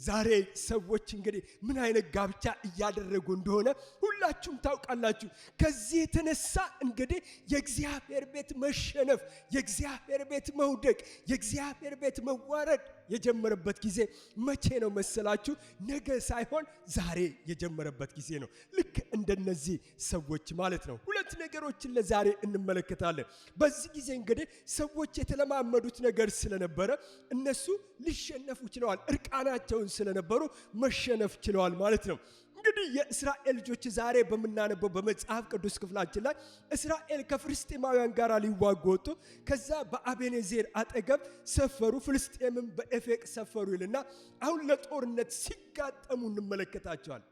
ዛሬ ሰዎች እንግዲህ ምን አይነት ጋብቻ እያደረጉ እንደሆነ ሁላችሁም ታውቃላችሁ። ከዚህ የተነሳ እንግዲህ የእግዚአብሔር ቤት መሸነፍ፣ የእግዚአብሔር ቤት መውደቅ፣ የእግዚአብሔር ቤት መዋረድ የጀመረበት ጊዜ መቼ ነው መሰላችሁ? ነገ ሳይሆን ዛሬ የጀመረበት ጊዜ ነው። ልክ እንደነዚህ ሰዎች ማለት ነው። ሁለት ነገሮችን ለዛሬ እንመለከታለን። በዚህ ጊዜ እንግዲህ ሰዎች የተለማመዱት ነገር ስለነበረ እነሱ ሊሸነፉ ችለዋል። እርቃናቸውን ስለነበሩ መሸነፍ ችለዋል ማለት ነው። እንግዲህ የእስራኤል ልጆች ዛሬ በመናነበው በመጽሐፍ ቅዱስ ክፍላችን ላይ እስራኤል ከፍልስጤማውያን ጋር ሊዋጉ ወጡ። ከዛ በአቤኔዜር አጠገብ ሰፈሩ፣ ፍልስጤምም በኤፌቅ ሰፈሩ ይልና አሁን ለጦርነት ሲጋጠሙ እንመለከታቸዋለን።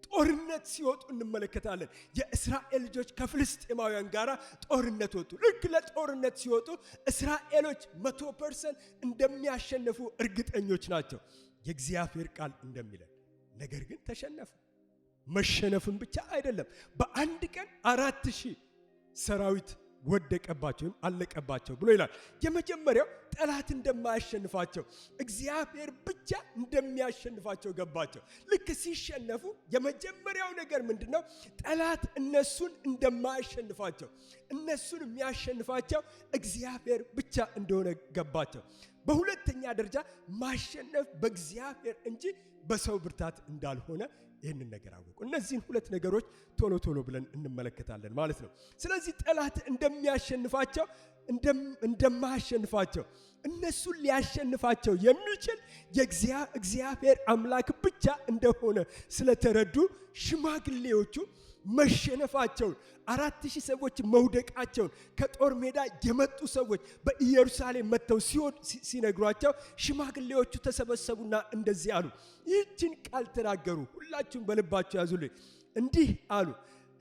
ጦርነት ሲወጡ እንመለከታለን። የእስራኤል ልጆች ከፍልስጤማውያን ጋር ጦርነት ወጡ። ልክ ለጦርነት ሲወጡ እስራኤሎች 100% እንደሚያሸንፉ እርግጠኞች ናቸው የእግዚአብሔር ቃል እንደሚለን። ነገር ግን ተሸነፉ። መሸነፍም ብቻ አይደለም፣ በአንድ ቀን 4000 ሰራዊት ወደቀባቸው አለቀባቸው ብሎ ይላል። የመጀመሪያው ጠላት እንደማያሸንፋቸው እግዚአብሔር ብቻ እንደሚያሸንፋቸው ገባቸው። ልክ ሲሸነፉ የመጀመሪያው ነገር ምንድነው? ጠላት እነሱን እንደማያሸንፋቸው፣ እነሱን የሚያሸንፋቸው እግዚአብሔር ብቻ እንደሆነ ገባቸው። በሁለተኛ ደረጃ ማሸነፍ በእግዚአብሔር እንጂ በሰው ብርታት እንዳልሆነ ይህንን ነገር አወቁ። እነዚህን ሁለት ነገሮች ቶሎ ብለን እንመለከታለን ማለት ነው። ስለዚህ ጠላት እንደሚያሸንፋቸው እንደማያሸንፋቸው እነሱን ሊያሸንፋቸው የሚችል የእግዚአብሔር አምላክ ብቻ እንደሆነ ስለተረዱ ሽማግሌዎቹ መሸነፋቸውን 4000 ሰዎች መውደቃቸውን ከጦር ሜዳ የመጡ ሰዎች በኢየሩሳሌም መጥተው ሲነግሯቸው ሽማግሌዎቹ ተሰበሰቡና እንደዚህ አሉ። ይህችን ቃል ተናገሩ። ሁላችሁም በልባችሁ ያዙልኝ። እንዲህ አሉ።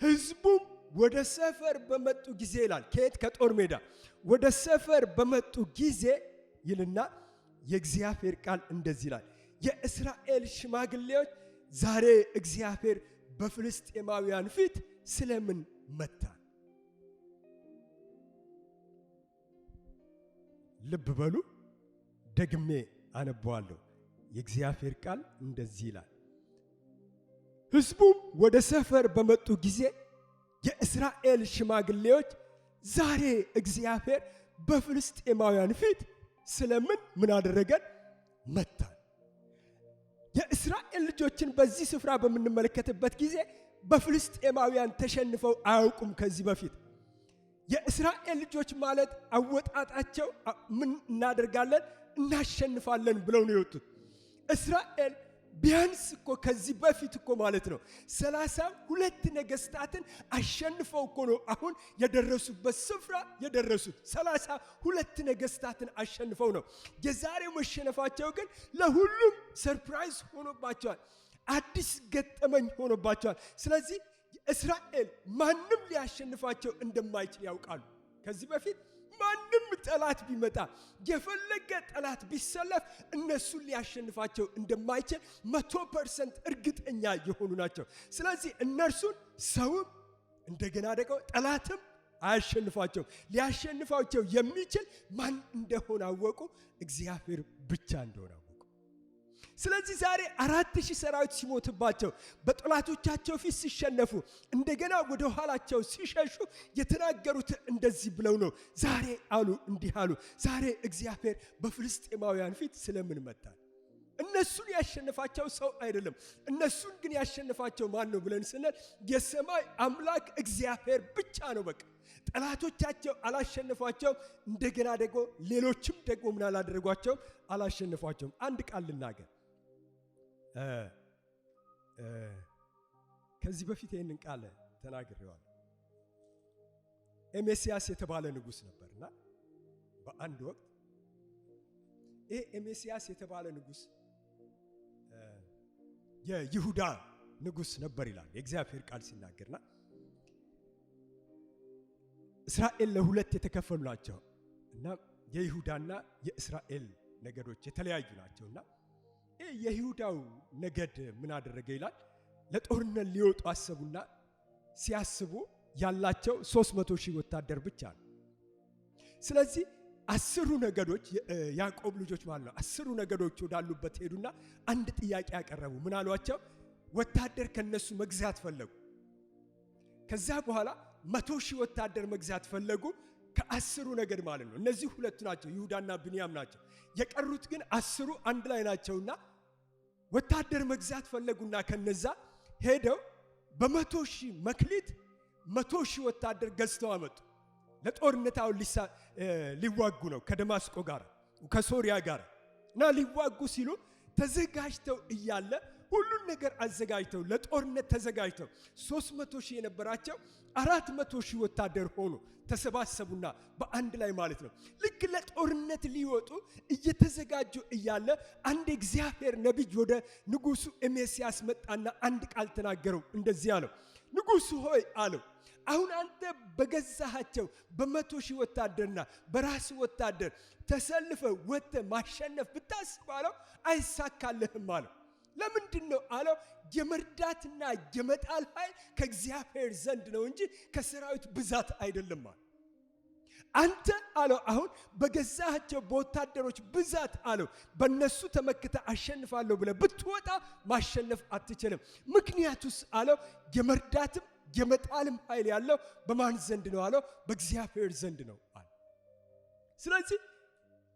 ሕዝቡም ወደ ሰፈር በመጡ ጊዜ ይላል። ከየት? ከጦር ሜዳ ወደ ሰፈር በመጡ ጊዜ ይልና የእግዚአብሔር ቃል እንደዚህ ይላል። የእስራኤል ሽማግሌዎች ዛሬ እግዚአብሔር በፍልስጤማውያን ፊት ስለምን መታን? ልብ በሉ፣ ደግሜ አነበዋለሁ። የእግዚአብሔር ቃል እንደዚህ ይላል። ሕዝቡም ወደ ሰፈር በመጡ ጊዜ የእስራኤል ሽማግሌዎች ዛሬ እግዚአብሔር በፍልስጤማውያን ፊት ስለምን ምን አደረገን? መታን። የእስራኤል ልጆችን በዚህ ስፍራ በምንመለከትበት ጊዜ በፍልስጤማውያን ተሸንፈው አያውቁም ከዚህ በፊት። የእስራኤል ልጆች ማለት አወጣጣቸው ምን እናደርጋለን? እናሸንፋለን ብለው ነው የወጡት። እስራኤል ቢያንስ እኮ ከዚህ በፊት እኮ ማለት ነው 32 ነገስታትን አሸንፈው እኮ ነው አሁን የደረሱበት ስፍራ የደረሱት። 32 ነገስታትን አሸንፈው ነው። የዛሬው መሸነፋቸው ግን ለሁሉም ሰርፕራይዝ ሆኖባቸዋል። አዲስ ገጠመኝ ሆኖባቸዋል። ስለዚህ እስራኤል ማንም ሊያሸንፋቸው እንደማይችል ያውቃሉ። ከዚህ በፊት ማንም ጠላት ቢመጣ የፈለገ ጠላት ቢሰለፍ እነሱን ሊያሸንፋቸው እንደማይችል 100% እርግጠኛ የሆኑ ናቸው። ስለዚህ እነርሱን ሰውም እንደገና ደግሞ ጠላትም አያሸንፋቸው። ሊያሸንፋቸው የሚችል ማን እንደሆነ አወቁ፣ እግዚአብሔር ብቻ እንደሆነ አወቁ። ስለዚህ ዛሬ 4000 ሰራዊት ሲሞትባቸው በጠላቶቻቸው ፊት ሲሸነፉ እንደገና ወደ ኋላቸው ሲሸሹ የተናገሩት እንደዚህ ብለው ነው። ዛሬ አሉ እንዲህ አሉ፣ ዛሬ እግዚአብሔር በፍልስጤማውያን ፊት ስለምን መታን? እነሱን ያሸነፋቸው ሰው አይደለም። እነሱን ግን ያሸነፋቸው ማን ነው ብለን ስንል የሰማይ አምላክ እግዚአብሔር ብቻ ነው። በቃ ጠላቶቻቸው አላሸነፏቸውም። እንደገና ደግሞ ሌሎችም ደግሞ ምን አላደረጓቸውም? አላሸነፏቸውም። አንድ ቃል ልናገር። ከዚህ በፊት ይህንን ቃል ተናግሬዋለሁ። ኤሜሲያስ የተባለ ንጉሥ ነበርና በአንድ ወቅት ይሄ ኤሜሲያስ የተባለ ንጉሥ የይሁዳ ንጉሥ ነበር ይላል የእግዚአብሔር ቃል ሲናገርና እስራኤል ለሁለት የተከፈሉ ናቸው እና የይሁዳና የእስራኤል ነገዶች የተለያዩ ናቸውና የይሁዳው ነገድ ምን አደረገ ይላል? ለጦርነት ሊወጡ አሰቡና ሲያስቡ ያላቸው 300,000 ወታደር ብቻ ነው። ስለዚህ 10 ነገዶች ያዕቆብ ልጆች ማለት ነው 10 ነገዶች ወዳሉበት ሄዱና አንድ ጥያቄ ያቀረቡ። ምን አሏቸው? ወታደር ከነሱ መግዛት ፈለጉ። ከዛ በኋላ 100,000 ወታደር መግዛት ፈለጉ ከ10 ነገድ ማለት ነው። እነዚህ ሁለቱ ናቸው፣ ይሁዳና ብንያም ናቸው። የቀሩት ግን 10 አንድ ላይ ናቸውና ወታደር መግዛት ፈለጉና ከነዛ ሄደው በ100,000 መክሊት 100,000 ወታደር ገዝተው አመጡ። ለጦርነት አሁን ሊዋጉ ነው ከደማስቆ ጋር ከሶሪያ ጋር እና ሊዋጉ ሲሉ ተዘጋጅተው እያለ ሁሉን ነገር አዘጋጅተው ለጦርነት ተዘጋጅተው 300 ሺህ የነበራቸው 400 ሺህ ወታደር ሆኑ ተሰባሰቡና በአንድ ላይ ማለት ነው። ልክ ለጦርነት ሊወጡ እየተዘጋጁ እያለ አንድ እግዚአብሔር ነብይ ወደ ንጉሱ ኤሜስያስ መጣና አንድ ቃል ተናገረው። እንደዚህ አለው፣ ንጉሱ ሆይ አለው፣ አሁን አንተ በገዛሃቸው በ100 ሺህ ወታደርና በራስ ወታደር ተሰልፈ ወጥተ ማሸነፍ ብታስብ አለው አይሳካልህም አለው። ለምንድነው አለው? የመርዳትና የመጣል ኃይል ከእግዚአብሔር ዘንድ ነው እንጂ ከሰራዊት ብዛት አይደለም አለው። አንተ አለው አሁን በገዛሃቸው በወታደሮች ብዛት አለው በእነሱ ተመክተ አሸንፋለሁ ብለህ ብትወጣ ማሸነፍ አትችልም። ምክንያቱስ አለው የመርዳትም የመጣልም ኃይል ያለው በማን ዘንድ ነው አለው? በእግዚአብሔር ዘንድ ነው አለ። ስለዚህ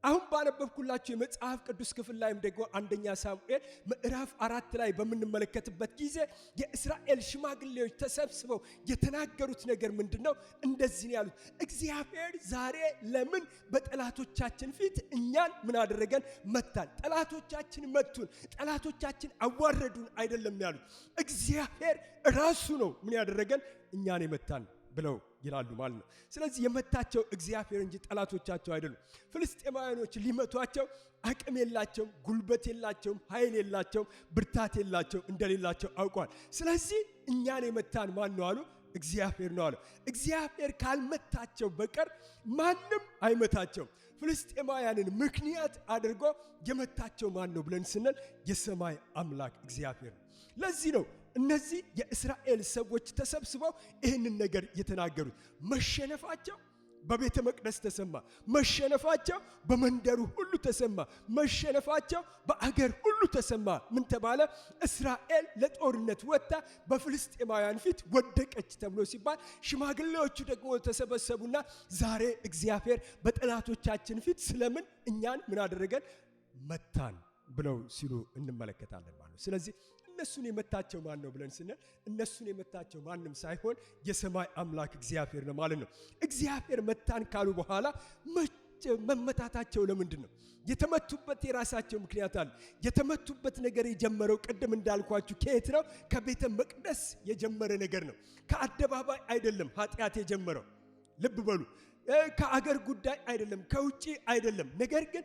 አሁን ባነበብኩላችሁ የመጽሐፍ ቅዱስ ክፍል ላይም ደግሞ አንደኛ ሳሙኤል ምዕራፍ 4 ላይ በምንመለከትበት ጊዜ የእስራኤል ሽማግሌዎች ተሰብስበው የተናገሩት ነገር ምንድነው? እንደዚህ ነው ያሉት፣ እግዚአብሔር ዛሬ ለምን በጠላቶቻችን ፊት እኛን ምን አደረገን? መታን። ጠላቶቻችን መቱን፣ ጠላቶቻችን አዋረዱን አይደለም ያሉት። እግዚአብሔር ራሱ ነው ምን ያደረገን? እኛን የመታን ብለው ይላሉ ማለት ነው። ስለዚህ የመታቸው እግዚአብሔር እንጂ ጠላቶቻቸው አይደሉም። ፍልስጤማውያኖች ሊመቷቸው አቅም የላቸውም፣ ጉልበት የላቸውም፣ ኃይል የላቸውም፣ ብርታት የላቸውም፣ እንደሌላቸው አውቋል። ስለዚህ እኛን የመታን ማን ነው አሉ? እግዚአብሔር ነው አሉ። እግዚአብሔር ካልመታቸው በቀር ማንም አይመታቸውም። ፍልስጤማውያንን ምክንያት አድርጎ የመታቸው ማን ነው ብለን ስንል የሰማይ አምላክ እግዚአብሔር ነው። ለዚህ ነው እነዚህ የእስራኤል ሰዎች ተሰብስበው ይህንን ነገር የተናገሩት። መሸነፋቸው በቤተ መቅደስ ተሰማ፣ መሸነፋቸው በመንደሩ ሁሉ ተሰማ፣ መሸነፋቸው በአገር ሁሉ ተሰማ። ምን ተባለ? እስራኤል ለጦርነት ወጥታ በፍልስጤማውያን ፊት ወደቀች ተብሎ ሲባል ሽማግሌዎቹ ደግሞ ተሰበሰቡና ዛሬ እግዚአብሔር በጠላቶቻችን ፊት ስለምን እኛን ምን አደረገን? መታን ብለው ሲሉ እንመለከታለን ማለት ነው። ስለዚህ እነሱን የመታቸው ማን ነው ብለን ስንል እነሱን የመታቸው ማንም ሳይሆን የሰማይ አምላክ እግዚአብሔር ነው ማለት ነው። እግዚአብሔር መታን ካሉ በኋላ መመታታቸው ለምንድን ነው? የተመቱበት የራሳቸው ምክንያት አለ። የተመቱበት ነገር የጀመረው ቅድም እንዳልኳችሁ ከየት ነው? ከቤተ መቅደስ የጀመረ ነገር ነው። ከአደባባይ አይደለም ኃጢአት የጀመረው። ልብ በሉ። ከአገር ጉዳይ አይደለም፣ ከውጪ አይደለም። ነገር ግን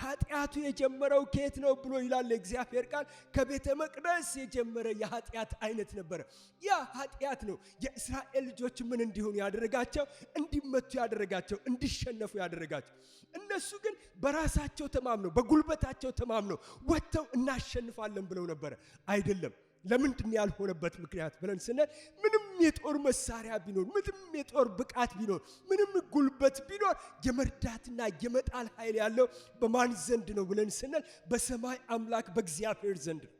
ኃጢአቱ የጀመረው ከየት ነው ብሎ ይላል እግዚአብሔር ቃል። ከቤተ መቅደስ የጀመረ የኃጢአት አይነት ነበረ። ያ ኃጢአት ነው የእስራኤል ልጆች ምን እንዲሆኑ ያደረጋቸው? እንዲመቱ ያደረጋቸው፣ እንዲሸነፉ ያደረጋቸው። እነሱ ግን በራሳቸው ተማምነው በጉልበታቸው ተማምነው ወጥተው እናሸንፋለን ብለው ነበረ። አይደለም። ለምንድን ያልሆነበት ምክንያት ብለን ስንል ምንም የጦር መሳሪያ ቢኖር፣ ምንም የጦር ብቃት ቢኖር፣ ምንም ጉልበት ቢኖር የመርዳትና የመጣል ኃይል ያለው በማን ዘንድ ነው ብለን ስንል በሰማይ አምላክ በእግዚአብሔር ዘንድ ነው።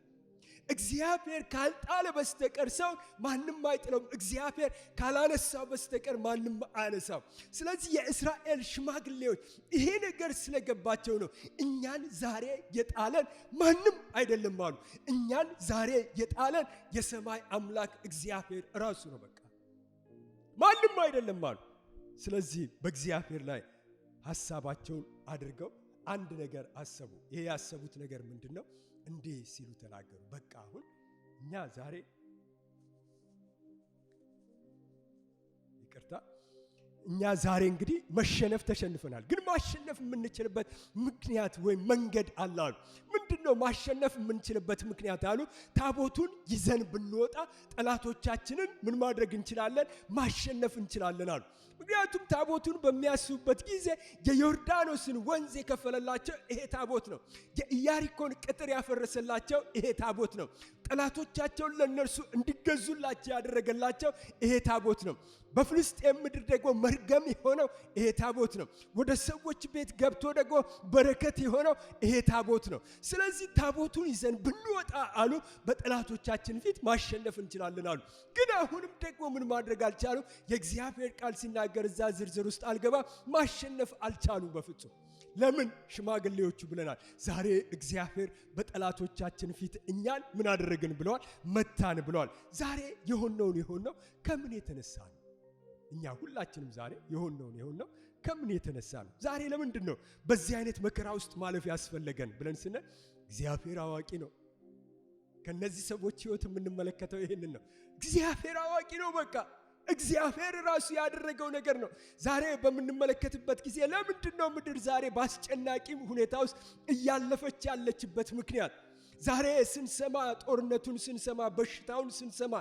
እግዚአብሔር ካልጣለ በስተቀር ሰው ማንም አይጥለውም። እግዚአብሔር ካላነሳው በስተቀር ማንም አያነሳው። ስለዚህ የእስራኤል ሽማግሌዎች ይሄ ነገር ስለገባቸው ነው እኛን ዛሬ የጣለን ማንም አይደለም አሉ። እኛን ዛሬ የጣለን የሰማይ አምላክ እግዚአብሔር ራሱ ነው። በቃ ማንም አይደለም አሉ። ስለዚህ በእግዚአብሔር ላይ ሐሳባቸውን አድርገው አንድ ነገር አሰቡ። ይሄ ያሰቡት ነገር ምንድነው? እንዲህ ሲሉ ተናገሩ። በቃ አሁን እኛ ዛሬ እኛ ዛሬ እንግዲህ መሸነፍ ተሸንፈናል። ግን ማሸነፍ የምንችልበት ምክንያት ወይም መንገድ አለ አሉ። ምንድነው ማሸነፍ የምንችልበት ምክንያት አሉ? ታቦቱን ይዘን ብንወጣ ጠላቶቻችንን ምን ማድረግ እንችላለን? ማሸነፍ እንችላለን አሉ። ምክንያቱም ታቦቱን በሚያስቡበት ጊዜ የዮርዳኖስን ወንዝ የከፈለላቸው ይሄ ታቦት ነው። የኢያሪኮን ቅጥር ያፈረሰላቸው ይሄ ታቦት ነው። ጠላቶቻቸውን ለነርሱ እንዲገዙላቸው ያደረገላቸው ይሄ ታቦት ነው። በፍልስጤም ምድር ደግሞ መርገም የሆነው ይሄ ታቦት ነው። ወደ ሰዎች ቤት ገብቶ ደግሞ በረከት የሆነው ይሄ ታቦት ነው። ስለዚህ ታቦቱን ይዘን ብንወጣ አሉ በጠላቶቻችን ፊት ማሸነፍ እንችላለን አሉ። ግን አሁንም ደግሞ ምን ማድረግ አልቻሉ? የእግዚአብሔር ቃል ሲናገር እዛ ዝርዝር ውስጥ አልገባ፣ ማሸነፍ አልቻሉም በፍጹም። ለምን? ሽማግሌዎቹ ብለናል። ዛሬ እግዚአብሔር በጠላቶቻችን ፊት እኛን ምን አደረግን ብለዋል? መታን ብለዋል። ዛሬ የሆነው ከምን የተነሳ ነው? እኛ ሁላችንም ዛሬ የሆነው ከምን የተነሳ ነው? ዛሬ ለምንድን ነው በዚህ አይነት መከራ ውስጥ ማለፍ ያስፈለገን ብለን ስንል እግዚአብሔር አዋቂ ነው። ከነዚህ ሰዎች ሕይወት የምንመለከተው ይሄንን ነው። እግዚአብሔር አዋቂ ነው። በቃ እግዚአብሔር ራሱ ያደረገው ነገር ነው። ዛሬ በምንመለከትበት ጊዜ ለምንድነው ምድር ዛሬ በአስጨናቂ ሁኔታ ውስጥ እያለፈች ያለችበት ምክንያት? ዛሬ ስንሰማ ጦርነቱን ስንሰማ በሽታውን ስንሰማ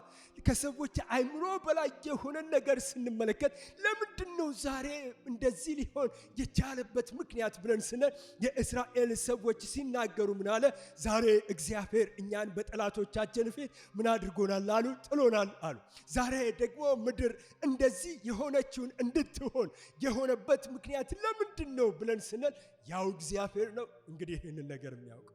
ከሰዎች አይምሮ በላይ የሆነ ነገር ስንመለከት ለምንድነው ዛሬ እንደዚህ ሊሆን የቻለበት ምክንያት ብለን ስንል የእስራኤል ሰዎች ሲናገሩ ምን አለ? ዛሬ እግዚአብሔር እኛን በጠላቶቻችን ፊት ምን አድርጎናል አሉ? ጥሎናል አሉ። ዛሬ ደግሞ ምድር እንደዚህ የሆነችውን እንድትሆን የሆነበት ምክንያት ለምንድነው ብለን ስንል ያው እግዚአብሔር ነው እንግዲህ ይህንን ነገር የሚያውቅ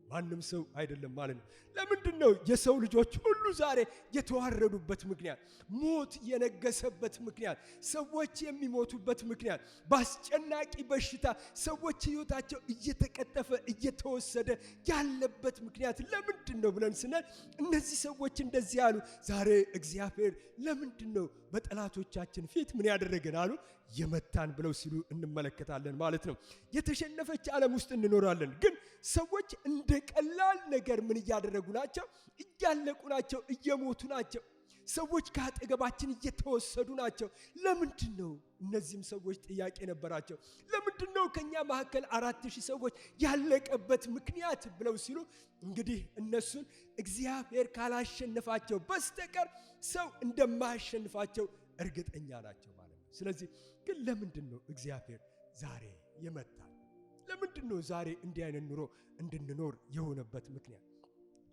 ማንም ሰው አይደለም ማለት ነው። ለምንድነው የሰው ልጆች ሁሉ ዛሬ የተዋረዱበት ምክንያት፣ ሞት የነገሰበት ምክንያት፣ ሰዎች የሚሞቱበት ምክንያት፣ በአስጨናቂ በሽታ ሰዎች ሕይወታቸው እየተቀጠፈ እየተወሰደ ያለበት ምክንያት ለምንድነው ብለን ስንል እነዚህ ሰዎች እንደዚህ አሉ። ዛሬ እግዚአብሔር ለምንድነው በጠላቶቻችን ፊት ምን ያደረገን አሉ? የመታን ብለው ሲሉ እንመለከታለን ማለት ነው። የተሸነፈች ዓለም ውስጥ እንኖራለን፣ ግን ሰዎች እንደ ቀላል ነገር ምን እያደረጉ ናቸው? እያለቁ ናቸው፣ እየሞቱ ናቸው። ሰዎች ከአጠገባችን እየተወሰዱ ናቸው። ለምንድን ነው? እነዚህም ሰዎች ጥያቄ ነበራቸው። ለምንድን ነው ከኛ መካከል 4000 ሰዎች ያለቀበት ምክንያት ብለው ሲሉ እንግዲህ እነሱን እግዚአብሔር ካላሸነፋቸው በስተቀር ሰው እንደማያሸንፋቸው እርግጠኛ ናቸው ማለት ነው። ስለዚህ ግን ለምንድን ነው እግዚአብሔር ዛሬ የመታን? ለምንድን ነው ዛሬ እንዲህ አይነት ኑሮ እንድንኖር የሆነበት ምክንያት?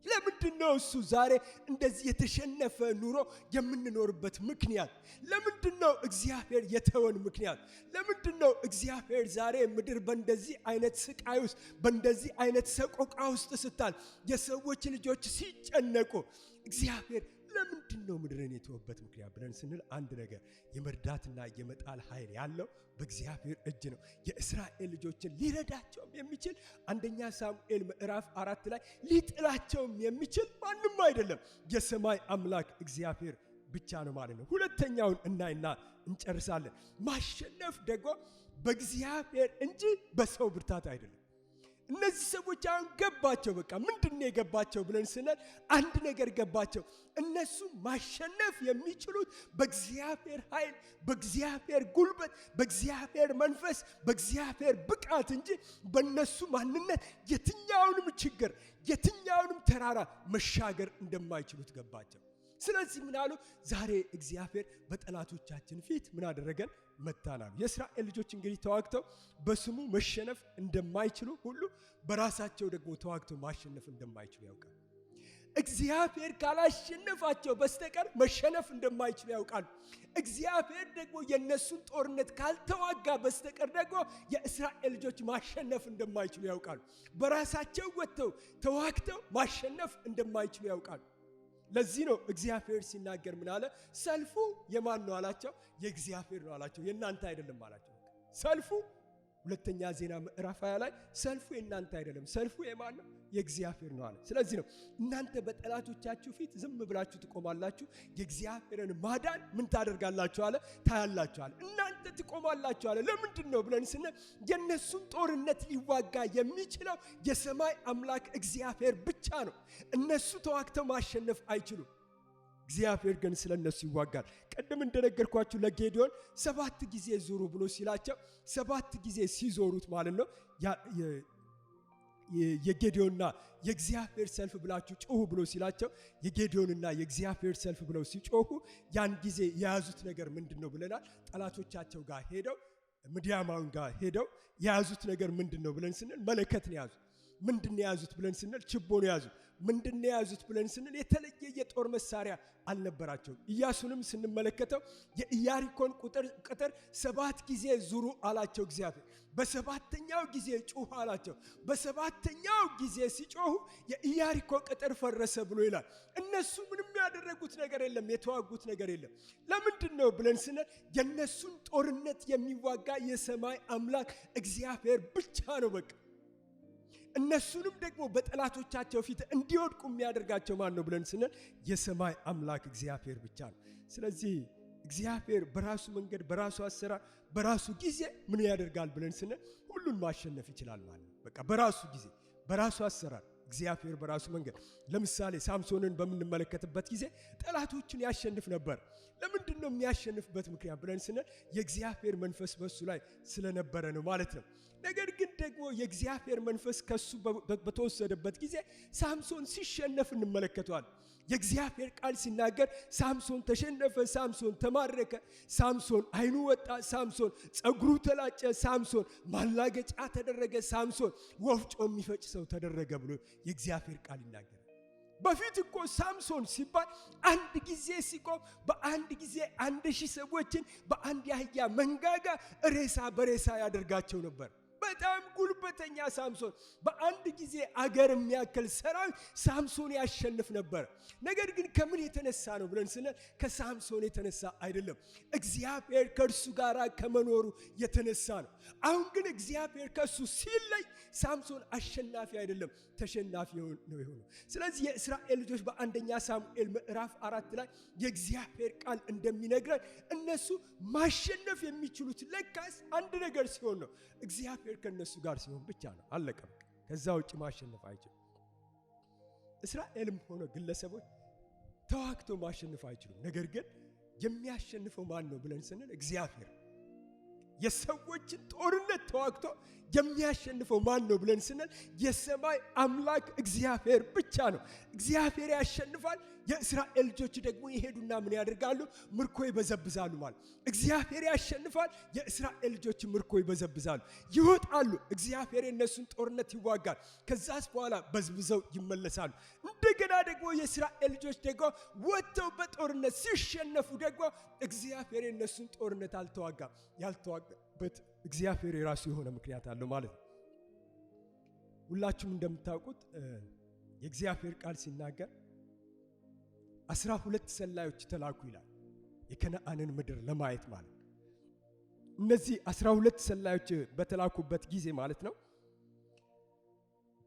ለምንድን ነው እሱ ዛሬ እንደዚህ የተሸነፈ ኑሮ የምንኖርበት ምክንያት? ለምንድን ነው እግዚአብሔር የተወን ምክንያት? ለምንድን ነው እግዚአብሔር ዛሬ ምድር በእንደዚህ አይነት ስቃይ ውስጥ በእንደዚህ አይነት ሰቆቃ ውስጥ ስታል የሰዎች ልጆች ሲጨነቁ እግዚአብሔር ለምንድን ነው ምድርን የተወበት ምክንያት ብለን ስንል አንድ ነገር የመርዳትና የመጣል ኃይል ያለው በእግዚአብሔር እጅ ነው። የእስራኤል ልጆችን ሊረዳቸውም የሚችል አንደኛ ሳሙኤል ምዕራፍ 4 ላይ ሊጥላቸውም የሚችል ማንም አይደለም፣ የሰማይ አምላክ እግዚአብሔር ብቻ ነው ማለት ነው። ሁለተኛውን እናይና እንጨርሳለን። ማሸነፍ ደግሞ በእግዚአብሔር እንጂ በሰው ብርታት አይደለም። እነዚህ ሰዎች አሁን ገባቸው። በቃ ምንድነው የገባቸው ብለን ስንል አንድ ነገር ገባቸው። እነሱ ማሸነፍ የሚችሉት በእግዚአብሔር ኃይል፣ በእግዚአብሔር ጉልበት፣ በእግዚአብሔር መንፈስ፣ በእግዚአብሔር ብቃት እንጂ በእነሱ ማንነት የትኛውንም ችግር የትኛውንም ተራራ መሻገር እንደማይችሉት ገባቸው። ስለዚህ ምን አሉ? ዛሬ እግዚአብሔር በጠላቶቻችን ፊት ምን አደረገን? መታናል። የእስራኤል ልጆች እንግዲህ ተዋግተው በስሙ መሸነፍ እንደማይችሉ ሁሉ በራሳቸው ደግሞ ተዋግተው ማሸነፍ እንደማይችሉ ያውቃሉ። እግዚአብሔር ካላሸነፋቸው በስተቀር መሸነፍ እንደማይችሉ ያውቃሉ። እግዚአብሔር ደግሞ የነሱን ጦርነት ካልተዋጋ በስተቀር ደግሞ የእስራኤል ልጆች ማሸነፍ እንደማይችሉ ያውቃሉ። በራሳቸው ወጥተው ተዋግተው ማሸነፍ እንደማይችሉ ያውቃሉ። ለዚህ ነው እግዚአብሔር ሲናገር ምን አለ? ሰልፉ የማን ነው አላቸው? የእግዚአብሔር ነው አላቸው። የእናንተ አይደለም አላቸው። ሰልፉ ሁለተኛ ዜና ምዕራፍ 20 ላይ ሰልፉ የእናንተ አይደለም፣ ሰልፉ የማን ነው? የእግዚአብሔር ነው አለ። ስለዚህ ነው እናንተ በጠላቶቻችሁ ፊት ዝም ብላችሁ ትቆማላችሁ፣ የእግዚአብሔርን ማዳን ምን ታደርጋላችሁ አለ? ታያላችሁ አለ። እናንተ ትቆማላችሁ አለ። ለምንድን ነው ብለን ስንል የነሱን ጦርነት ሊዋጋ የሚችለው የሰማይ አምላክ እግዚአብሔር ብቻ ነው። እነሱ ተዋግተው ማሸነፍ አይችሉም። እግዚአብሔር ግን ስለነሱ ይዋጋል። ቀደም እንደነገርኳችሁ ለጌዲዮን 7 ጊዜ ዙሩ ብሎ ሲላቸው 7 ጊዜ ሲዞሩት ማለት ነው የጌዲዮንና የእግዚአብሔር ሰልፍ ብላችሁ ጮሁ ብሎ ሲላቸው የጌዲዮንና የእግዚአብሔር ሰልፍ ብለው ሲጮሁ ያን ጊዜ የያዙት ነገር ምንድነው ብለናል? ጠላቶቻቸው ጋር ሄደው ምድያማውን ጋር ሄደው የያዙት ነገር ምንድነው ብለን ስንል መለከት ነው የያዙት። ምንድነው የያዙት ብለን ስንል ችቦ ነው የያዙት። ምንድነው የያዙት ብለን ስንል የተለየ የጦር መሳሪያ አልነበራቸውም። ኢያሱንም ስንመለከተው የኢያሪኮን ቅጥር 7 ጊዜ ዙሩ አላቸው እግዚአብሔር። በሰባተኛው ጊዜ ጮሁ አላቸው። በሰባተኛው ጊዜ ሲጮሁ የኢያሪኮ ቅጥር ፈረሰ ብሎ ይላል። እነሱ ምንም ያደረጉት ነገር የለም፣ የተዋጉት ነገር የለም። ለምንድን ነው ብለን ስንል የነሱን ጦርነት የሚዋጋ የሰማይ አምላክ እግዚአብሔር ብቻ ነው በቃ። እነሱንም ደግሞ በጠላቶቻቸው ፊት እንዲወድቁ የሚያደርጋቸው ማን ነው ብለን ስንል የሰማይ አምላክ እግዚአብሔር ብቻ ነው። ስለዚህ እግዚአብሔር በራሱ መንገድ፣ በራሱ አሰራር፣ በራሱ ጊዜ ምን ያደርጋል ብለን ስንል ሁሉን ማሸነፍ ይችላል ማለት ነው። በቃ በራሱ ጊዜ፣ በራሱ አሰራር እግዚአብሔር በራሱ መንገድ። ለምሳሌ ሳምሶንን በምንመለከትበት ጊዜ ጠላቶችን ያሸንፍ ነበር። ለምንድን ነው የሚያሸንፍበት ምክንያት ብለን ስንል የእግዚአብሔር መንፈስ በሱ ላይ ስለነበረ ነው ማለት ነው። ነገር ግን ደግሞ የእግዚአብሔር መንፈስ ከሱ በተወሰደበት ጊዜ ሳምሶን ሲሸነፍ እንመለከተዋል። የእግዚአብሔር ቃል ሲናገር ሳምሶን ተሸነፈ፣ ሳምሶን ተማረከ፣ ሳምሶን አይኑ ወጣ፣ ሳምሶን ጸጉሩ ተላጨ፣ ሳምሶን ማላገጫ ተደረገ፣ ሳምሶን ወፍጮ የሚፈጭ ሰው ተደረገ ብሎ የእግዚአብሔር ቃል ይናገራል። በፊት እኮ ሳምሶን ሲባል አንድ ጊዜ ሲቆም በአንድ ጊዜ 1000 ሰዎችን በአንድ ያህያ መንጋጋ ሬሳ በሬሳ ያደርጋቸው ነበር። በጣም ጉልበተኛ ሳምሶን በአንድ ጊዜ አገር የሚያክል ሰራዊት ሳምሶን ያሸንፍ ነበር። ነገር ግን ከምን የተነሳ ነው ብለን ስንል ከሳምሶን የተነሳ አይደለም፣ እግዚአብሔር ከእርሱ ጋር ከመኖሩ የተነሳ ነው። አሁን ግን እግዚአብሔር ከእሱ ሲለይ ሳምሶን አሸናፊ አይደለም፣ ተሸናፊ ነው የሆነው። ስለዚህ የእስራኤል ልጆች በአንደኛ ሳሙኤል ምዕራፍ 4 ላይ የእግዚአብሔር ቃል እንደሚነግረን እነሱ ማሸነፍ የሚችሉት ለካስ አንድ ነገር ሲሆን ነው፣ እግዚአብሔር ከነሱ ጋር ሲሆን ብቻ ነው። አለቀ። ከዛ ውጭ ማሸነፍ አይችሉም። እስራኤልም ሆነ ግለሰቦች ተዋግቶ ማሸነፍ አይችሉም። ነገር ግን የሚያሸንፈው ማን ነው ብለን ስንል እግዚአብሔር። የሰዎችን ጦርነት ተዋግቶ የሚያሸንፈው ማን ነው ብለን ስንል የሰማይ አምላክ እግዚአብሔር ብቻ ነው። እግዚአብሔር ያሸንፋል። የእስራኤል ልጆች ደግሞ ይሄዱና ምን ያደርጋሉ? ምርኮ ይበዘብዛሉ ማለት። እግዚአብሔር ያሸንፋል። የእስራኤል ልጆች ምርኮ ይበዘብዛሉ፣ ይወጣሉ። እግዚአብሔር የነሱን ጦርነት ይዋጋል። ከዛስ በኋላ በዝብዘው ይመለሳሉ። እንደገና ደግሞ የእስራኤል ልጆች ደግሞ ወጥተው በጦርነት ሲሸነፉ ደግሞ እግዚአብሔር የነሱን ጦርነት አልተዋጋም። ያልተዋጋበት እግዚአብሔር የራሱ የሆነ ምክንያት አለው ማለት ነው። ሁላችሁም እንደምታውቁት የእግዚአብሔር ቃል ሲናገር 12 ሰላዮች ተላኩ ይላል፣ የከነዓንን ምድር ለማየት ማለት ነው። እነዚህ 12 ሰላዮች በተላኩበት ጊዜ ማለት ነው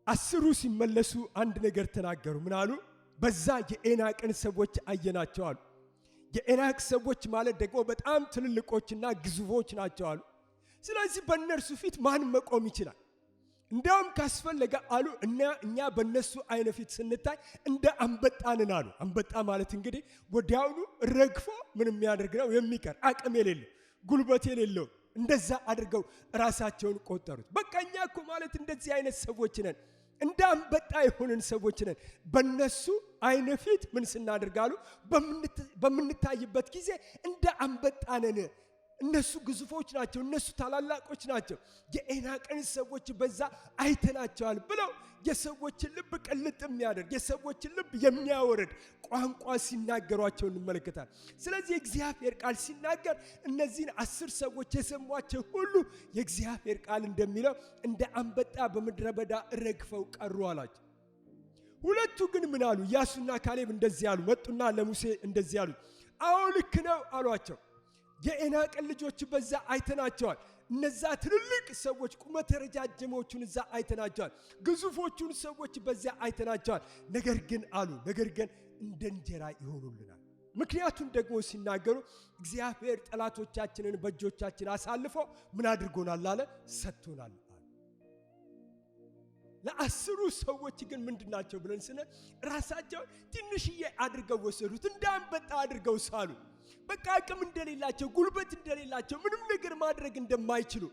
10ሩ ሲመለሱ አንድ ነገር ተናገሩ። ምን አሉ? በዛ የኤናቅን ሰዎች አየናቸው አሉ። የኤናቅ ሰዎች ማለት ደግሞ በጣም ትልልቆችና ግዙፎች ናቸው አሉ። ስለዚህ በእነርሱ ፊት ማን መቆም ይችላል? እንደውም ካስፈለገ አሉ እኛ በእነሱ አይነ ፊት ስንታይ እንደ አንበጣንን አሉ። አንበጣ ማለት እንግዲህ ወዲያውኑ ረግፎ ምን የሚያደርግ ነው? የሚቀር አቅም የሌለው ጉልበት የሌለው እንደዛ አድርገው ራሳቸውን ቆጠሩት። በቃ እኛ እኮ ማለት እንደዚህ አይነት ሰዎች ነን፣ እንደ አንበጣ የሆንን ሰዎች ነን። በእነሱ አይነ ፊት ምን ስናደርጋሉ? በምንታይበት ጊዜ እንደ አንበጣ ነን። እነሱ ግዙፎች ናቸው፣ እነሱ ታላላቆች ናቸው። የኤናቅን ሰዎች በዛ አይተናቸዋል ብለው የሰዎችን ልብ ቅልጥ የሚያደርግ የሰዎችን ልብ የሚያወርድ ቋንቋ ሲናገሯቸው እንመለከታል። ስለዚህ የእግዚአብሔር ቃል ሲናገር እነዚህን 10 ሰዎች የሰሟቸው ሁሉ የእግዚአብሔር ቃል እንደሚለው እንደ አንበጣ በምድረ በዳ ረግፈው ቀሩ አላቸው። ሁለቱ ግን ምን አሉ? ኢያሱና ካሌብ እንደዚህ አሉ። መጡና ለሙሴ እንደዚህ አሉ፣ አዎ ልክ ነው አሏቸው። የኤናቅን ልጆች በዛ አይተናቸዋል። እነዛ ትልልቅ ሰዎች ቁመተ ረጃጅሞቹን እዛ አይተናቸዋል። ግዙፎቹን ሰዎች በዛ አይተናቸዋል። ነገር ግን አሉ እንደ እንጀራ ይሆኑልናል። ምክንያቱም ደግሞ ሲናገሩ እግዚአብሔር ጠላቶቻችንን በእጆቻችን አሳልፎ ምን አድርጎናል አለ? ሰጥቶናል አለ። ለ10ሩ ሰዎች ግን ምንድናቸው ብለን ስንል ራሳቸውን ትንሽዬ አድርገው ወሰዱት። እንደ አንበጣ አድርገው ሳሉ። በቃ አቅም እንደሌላቸው፣ ጉልበት እንደሌላቸው፣ ምንም ነገር ማድረግ እንደማይችሉ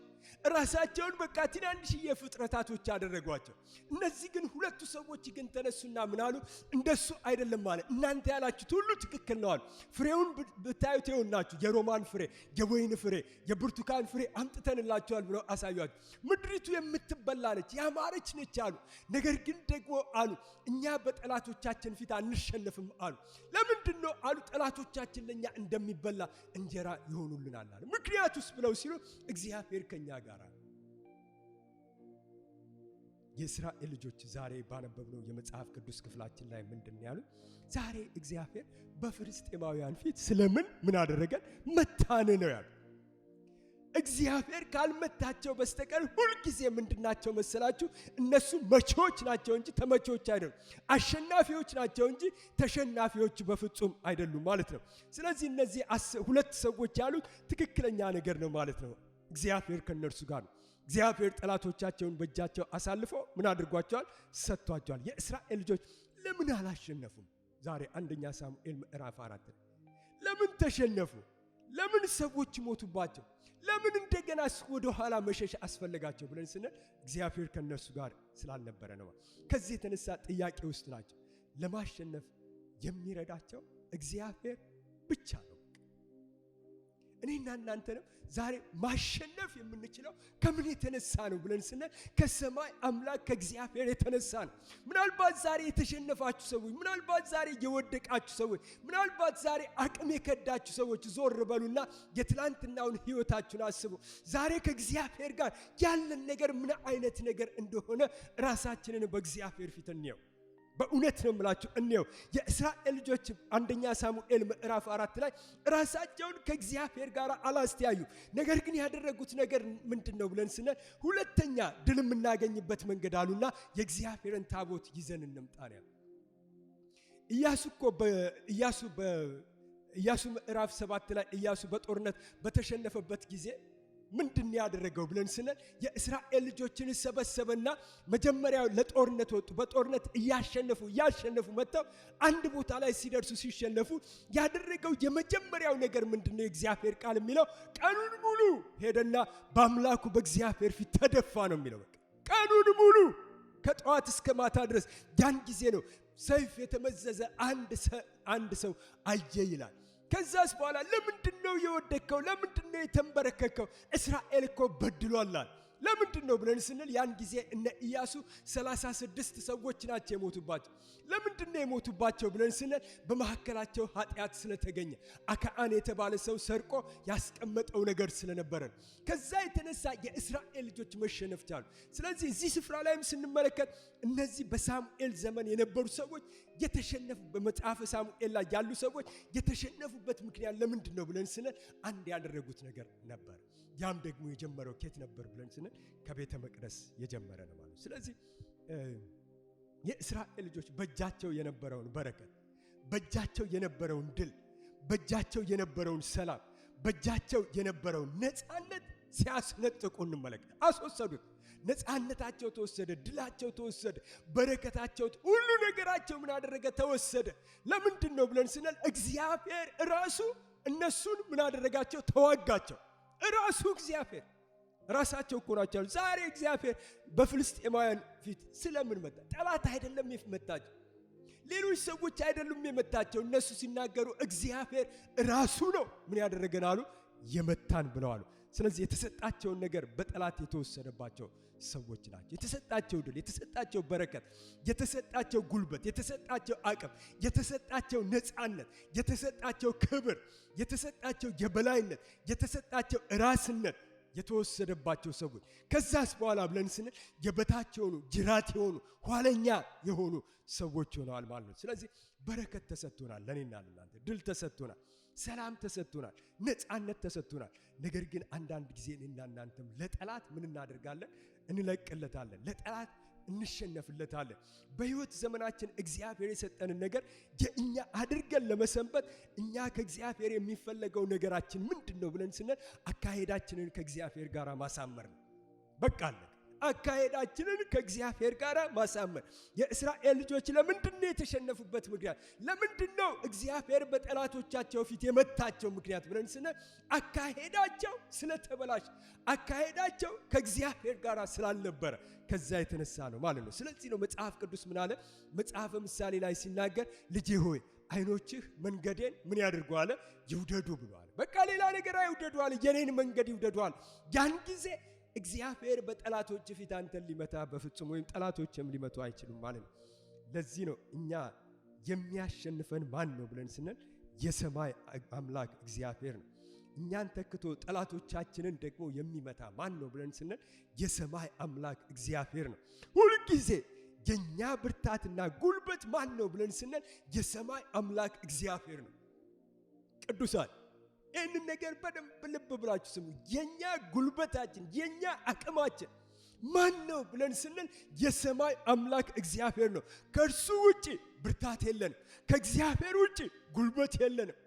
ራሳቸውን በቃ ትናንሽዬ ፍጥረታቶች አደረጓቸው። እነዚህ ግን ሁለቱ ሰዎች ግን ተነሱና ምን አሉ? እንደሱ አይደለም ማለት እናንተ ያላችሁት ሁሉ ትክክል ነው አሉ። ፍሬውን ብታዩት ይኸውላችሁ የሮማን ፍሬ፣ የወይን ፍሬ፣ የብርቱካን ፍሬ አምጥተንላችኋል ብለው አሳዩአቸው። ምድሪቱ የምትበላ ነች፣ ያማረች ነች አሉ። ነገር ግን ደግሞ አሉ እኛ በጠላቶቻችን ፊት አንሸነፍም አሉ። ለምንድን ነው አሉ? ጠላቶቻችን ለኛ እንደሚበላ እንጀራ ይሆኑልናል አሉ። ምክንያቱስ ብለው ሲሉ እግዚአብሔር ከኛ ጋር ነው። የእስራኤል ልጆች ዛሬ ባነበብነው የመጽሐፍ ቅዱስ ክፍላችን ላይ ምንድን ነው ያሉት? ዛሬ እግዚአብሔር በፍልስጤማውያን ፊት ስለምን ምን አደረገን? መታን ነው ያሉት። እግዚአብሔር ካልመታቸው በስተቀር ሁልጊዜ ምንድናቸው መሰላችሁ? እነሱ መቼዎች ናቸው እንጂ ተመቼዎች አይደሉም። አሸናፊዎች ናቸው እንጂ ተሸናፊዎች በፍጹም አይደሉም ማለት ነው። ስለዚህ እነዚህ 2 ሰዎች ያሉት ትክክለኛ ነገር ነው ማለት ነው። እግዚአብሔር ከነርሱ ጋር ነው። እግዚአብሔር ጠላቶቻቸውን በእጃቸው አሳልፎ ምን አድርጓቸዋል? ሰጥቷቸዋል። የእስራኤል ልጆች ለምን አላሸነፉም? ዛሬ አንደኛ ሳሙኤል ምዕራፍ 4 ለምን ተሸነፉ? ለምን ሰዎች ሞቱባቸው? ለምን እንደገና ወደ ኋላ መሸሽ አስፈለጋቸው ብለን ስንል እግዚአብሔር ከነሱ ጋር ስላልነበረ ነው። ከዚህ የተነሳ ጥያቄ ውስጥ ናቸው። ለማሸነፍ የሚረዳቸው እግዚአብሔር ብቻ ነው። እኔና እናንተንም ዛሬ ማሸነፍ የምንችለው ከምን የተነሳ ነው ብለን ስንል ከሰማይ አምላክ ከእግዚአብሔር የተነሳ ነው። ምናልባት ዛሬ የተሸነፋችሁ ሰዎች፣ ምናልባት ዛሬ የወደቃችሁ ሰዎች፣ ምናልባት ዛሬ አቅም የከዳችሁ ሰዎች ዞር በሉና የትላንትናውን ሕይወታችሁን አስቡ። ዛሬ ከእግዚአብሔር ጋር ያለን ነገር ምን አይነት ነገር እንደሆነ ራሳችንን በእግዚአብሔር ፊት እንየው። በእውነት ነው የምላችሁ እንየው። የእስራኤል ልጆች አንደኛ ሳሙኤል ምዕራፍ 4 ላይ ራሳቸውን ከእግዚአብሔር ጋር አላስተያዩ። ነገር ግን ያደረጉት ነገር ምንድነው ብለን ስንል ሁለተኛ ድል የምናገኝበት መንገድ አሉና የእግዚአብሔርን ታቦት ይዘን እንምጣ ነው። ኢያሱ ምዕራፍ 7 ላይ ኢያሱ በጦርነት በተሸነፈበት ጊዜ ምንድን ያደረገው ብለን ስንል የእስራኤል ልጆችን ሰበሰበና መጀመሪያ ለጦርነት ወጡ። በጦርነት እያሸነፉ መጥተው አንድ ቦታ ላይ ሲደርሱ ሲሸነፉ ያደረገው የመጀመሪያው ነገር ምንድነው? የእግዚአብሔር ቃል የሚለው ቀኑን ሙሉ ሄደና በአምላኩ በእግዚአብሔር ፊት ተደፋ ነው የሚለው። ቀኑን ሙሉ ከጠዋት እስከ ማታ ድረስ። ያን ጊዜ ነው ሰይፍ የተመዘዘ አንድ ሰው አየ ይላል። ከዛስ በኋላ ለምንድነው የወደቀው? ለምንድነው የተንበረከከው? እስራኤል እኮ በድሏል። ለምንድነው ብለን ስንል ያን ጊዜ እነ ኢያሱ 36 ሰዎች ናቸው የሞቱባቸው። ለምንድነው የሞቱባቸው ብለን ስንል በመሐከላቸው ኃጢአት ስለተገኘ አክዓን የተባለ ሰው ሰርቆ ያስቀመጠው ነገር ስለነበረ። ከዛ የተነሳ የእስራኤል ልጆች መሸነፍ ቻሉ። ስለዚህ እዚህ ስፍራ ላይም ስንመለከት እነዚህ በሳሙኤል ዘመን የነበሩ ሰዎች የተሸነፉ፣ በመጽሐፈ ሳሙኤል ላይ ያሉ ሰዎች የተሸነፉበት ምክንያት ለምንድነው ብለን ስንል አንድ ያደረጉት ነገር ነበር። ያም ደግሞ የጀመረው ከየት ነበር ብለን ስንል ከቤተ መቅደስ የጀመረ ነው ማለት። ስለዚህ የእስራኤል ልጆች በእጃቸው የነበረውን በረከት፣ በእጃቸው የነበረውን ድል፣ በእጃቸው የነበረውን ሰላም፣ በእጃቸው የነበረውን ነፃነት ሲያስነጥቁ እንመለከት። አስወሰዱት። ነፃነታቸው ተወሰደ፣ ድላቸው ተወሰደ፣ በረከታቸው፣ ሁሉ ነገራቸው ምን አደረገ? ተወሰደ። ለምንድን ነው ብለን ስንል እግዚአብሔር ራሱ እነሱን ምን አደረጋቸው? ተዋጋቸው። ራሱ እግዚአብሔር ራሳቸው እኮ ናቸው። ዛሬ እግዚአብሔር በፍልስጤማውያን ፊት ስለምን መጣ? ጠላት አይደለም የመታቸው፣ ሌሎች ሰዎች አይደሉም የመታቸው። እነሱ ሲናገሩ እግዚአብሔር ራሱ ነው ምን ያደረገን አሉ? የመታን ብለዋል። ስለዚህ የተሰጣቸውን ነገር በጠላት የተወሰደባቸው ሰዎች ናቸው። የተሰጣቸው ድል፣ የተሰጣቸው በረከት፣ የተሰጣቸው ጉልበት፣ የተሰጣቸው አቅም፣ የተሰጣቸው ነፃነት፣ የተሰጣቸው ክብር፣ የተሰጣቸው የበላይነት፣ የተሰጣቸው ራስነት የተወሰደባቸው ሰዎች ከዛስ በኋላ ብለን ስንል የበታች የሆኑ ጅራት የሆኑ ኋለኛ የሆኑ ሰዎች ሆነዋል ማለት ነው። ስለዚህ በረከት ተሰጥቶናል፣ ለኔና ለናንተ ድል ተሰጥቶናል፣ ሰላም ተሰጥቶናል፣ ነፃነት ተሰጥቶናል። ነገር ግን አንዳንድ ጊዜ እኔና እናንተም ለጠላት ምን እናደርጋለን? እንለቅለታለን፣ ለጠላት እንሸነፍለታለን። በህይወት ዘመናችን እግዚአብሔር የሰጠንን ነገር የእኛ አድርገን ለመሰንበት እኛ ከእግዚአብሔር የሚፈለገው ነገራችን ምንድነው ብለን ስንል አካሄዳችንን ከእግዚአብሔር ጋር ማሳመር ነው። በቃ አለ። አካሄዳችንን ከእግዚአብሔር ጋር ማሳመር። የእስራኤል ልጆች ለምንድነው የተሸነፉበት ምክንያት? ለምንድነው እግዚአብሔር በጠላቶቻቸው ፊት የመታቸው ምክንያት ብለን ስንል አካሄዳቸው ስለተበላሽ፣ አካሄዳቸው ከእግዚአብሔር ጋር ስላልነበረ ከዛ የተነሳ ነው ማለት ነው። ስለዚህ ነው መጽሐፍ ቅዱስ ምን አለ? መጽሐፈ ምሳሌ ላይ ሲናገር ልጄ ሆይ አይኖችህ መንገዴን ምን ያድርጉ አለ? ይውደዱ ብሏል። በቃ ሌላ ነገር አይውደዱ አለ፣ የኔን መንገድ ይውደዱ አለ። ያን ጊዜ እግዚአብሔር በጠላቶች ፊት አንተን ሊመታ በፍጹም ወይም ጠላቶችም ሊመቱ አይችሉም ማለት ነው። ለዚህ ነው እኛ የሚያሸንፈን ማን ነው ብለን ስንል የሰማይ አምላክ እግዚአብሔር ነው። እኛን ተክቶ ጠላቶቻችንን ደግሞ የሚመታ ማን ነው ብለን ስንል የሰማይ አምላክ እግዚአብሔር ነው። ሁልጊዜ የኛ ብርታትና ጉልበት ማን ነው ብለን ስንል የሰማይ አምላክ እግዚአብሔር ነው። ቅዱሳን ይህንን ነገር በደንብ ልብ ብላችሁ ስሙ። የኛ ጉልበታችን፣ የኛ አቅማችን ማን ነው ብለን ስንል የሰማይ አምላክ እግዚአብሔር ነው። ከእርሱ ውጪ ብርታት የለንም። ከእግዚአብሔር ውጪ ጉልበት የለንም።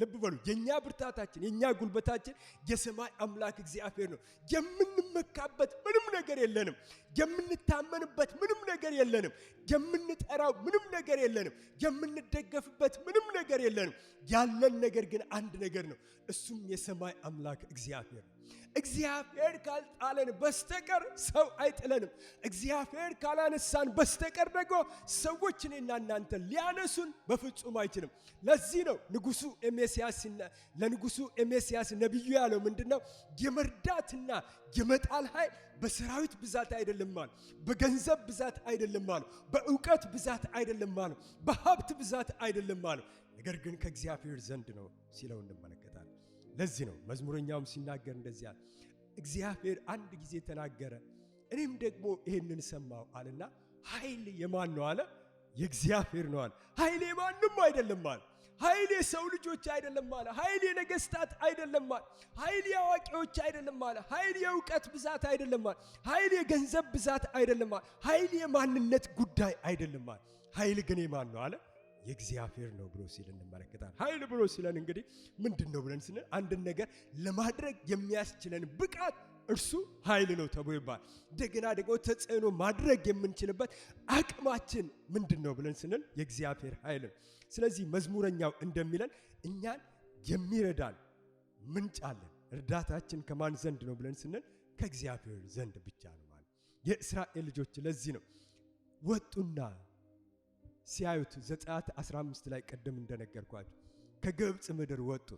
ልብ በሉ። የኛ ብርታታችን የኛ ጉልበታችን የሰማይ አምላክ እግዚአብሔር ነው። የምንመካበት ምንም ነገር የለንም። የምንታመንበት ምንም ነገር የለንም። የምንጠራው ምንም ነገር የለንም። የምንደገፍበት ምንም ነገር የለንም። ያለን ነገር ግን አንድ ነገር ነው። እሱም የሰማይ አምላክ እግዚአብሔር ነው። እግዚአብሔር ካልጣለን በስተቀር ሰው አይጥለንም። እግዚአብሔር ካላነሳን በስተቀር ደግሞ ሰዎች እኔና እናንተ ሊያነሱን በፍጹም አይችልም። ለዚህ ነው ለንጉሱ ኤሜስያስ ነቢዩ ያለው ምንድነው? የመርዳትና የመጣል ኃይል በሰራዊት ብዛት አይደለም ማለት፣ በገንዘብ ብዛት አይደለም ማለት፣ በእውቀት ብዛት አይደለም ማለት፣ በሀብት ብዛት አይደለም ማለት፣ ነገር ግን ከእግዚአብሔር ዘንድ ነው ሲለው እንመለከታለን። ለዚህ ነው መዝሙረኛውም ሲናገር እንደዚህ አለ። እግዚአብሔር አንድ ጊዜ ተናገረ፣ እኔም ደግሞ ይሄንን ሰማሁ አለና ኃይል የማን ነው አለ? የእግዚአብሔር ነው አለ። ኃይል የማንም አይደለም አለ። ኃይል የሰው ልጆች አይደለም አለ። ኃይል የነገስታት አይደለም አለ። ኃይል የአዋቂዎች አይደለም አለ። ኃይል የእውቀት ብዛት አይደለም አለ። ኃይል የገንዘብ ብዛት አይደለም አለ። ኃይል የማንነት ጉዳይ አይደለም አለ። ኃይል ግን የማን ነው አለ? የእግዚአብሔር ነው ብሎ ሲል እንመለከታለን። ኃይል ብሎ ሲለን እንግዲህ ምንድነው ብለን ስንል አንድን ነገር ለማድረግ የሚያስችለን ብቃት እርሱ ኃይል ነው ተብሎ ይባላል። እንደገና ደግሞ ተጽዕኖ ማድረግ የምንችልበት አቅማችን ምንድነው ብለን ስንል የእግዚአብሔር ኃይል ነው። ስለዚህ መዝሙረኛው እንደሚለን እኛን የሚረዳን ምንጭ አለን። እርዳታችን ከማን ዘንድ ነው ብለን ስንል ከእግዚአብሔር ዘንድ ብቻ ነው ማለት። የእስራኤል ልጆች ለዚህ ነው ወጡና ሲያዩት ዘጸአት 15 ላይ ቀደም እንደነገርኳችሁ ከግብጽ ምድር ወጡ።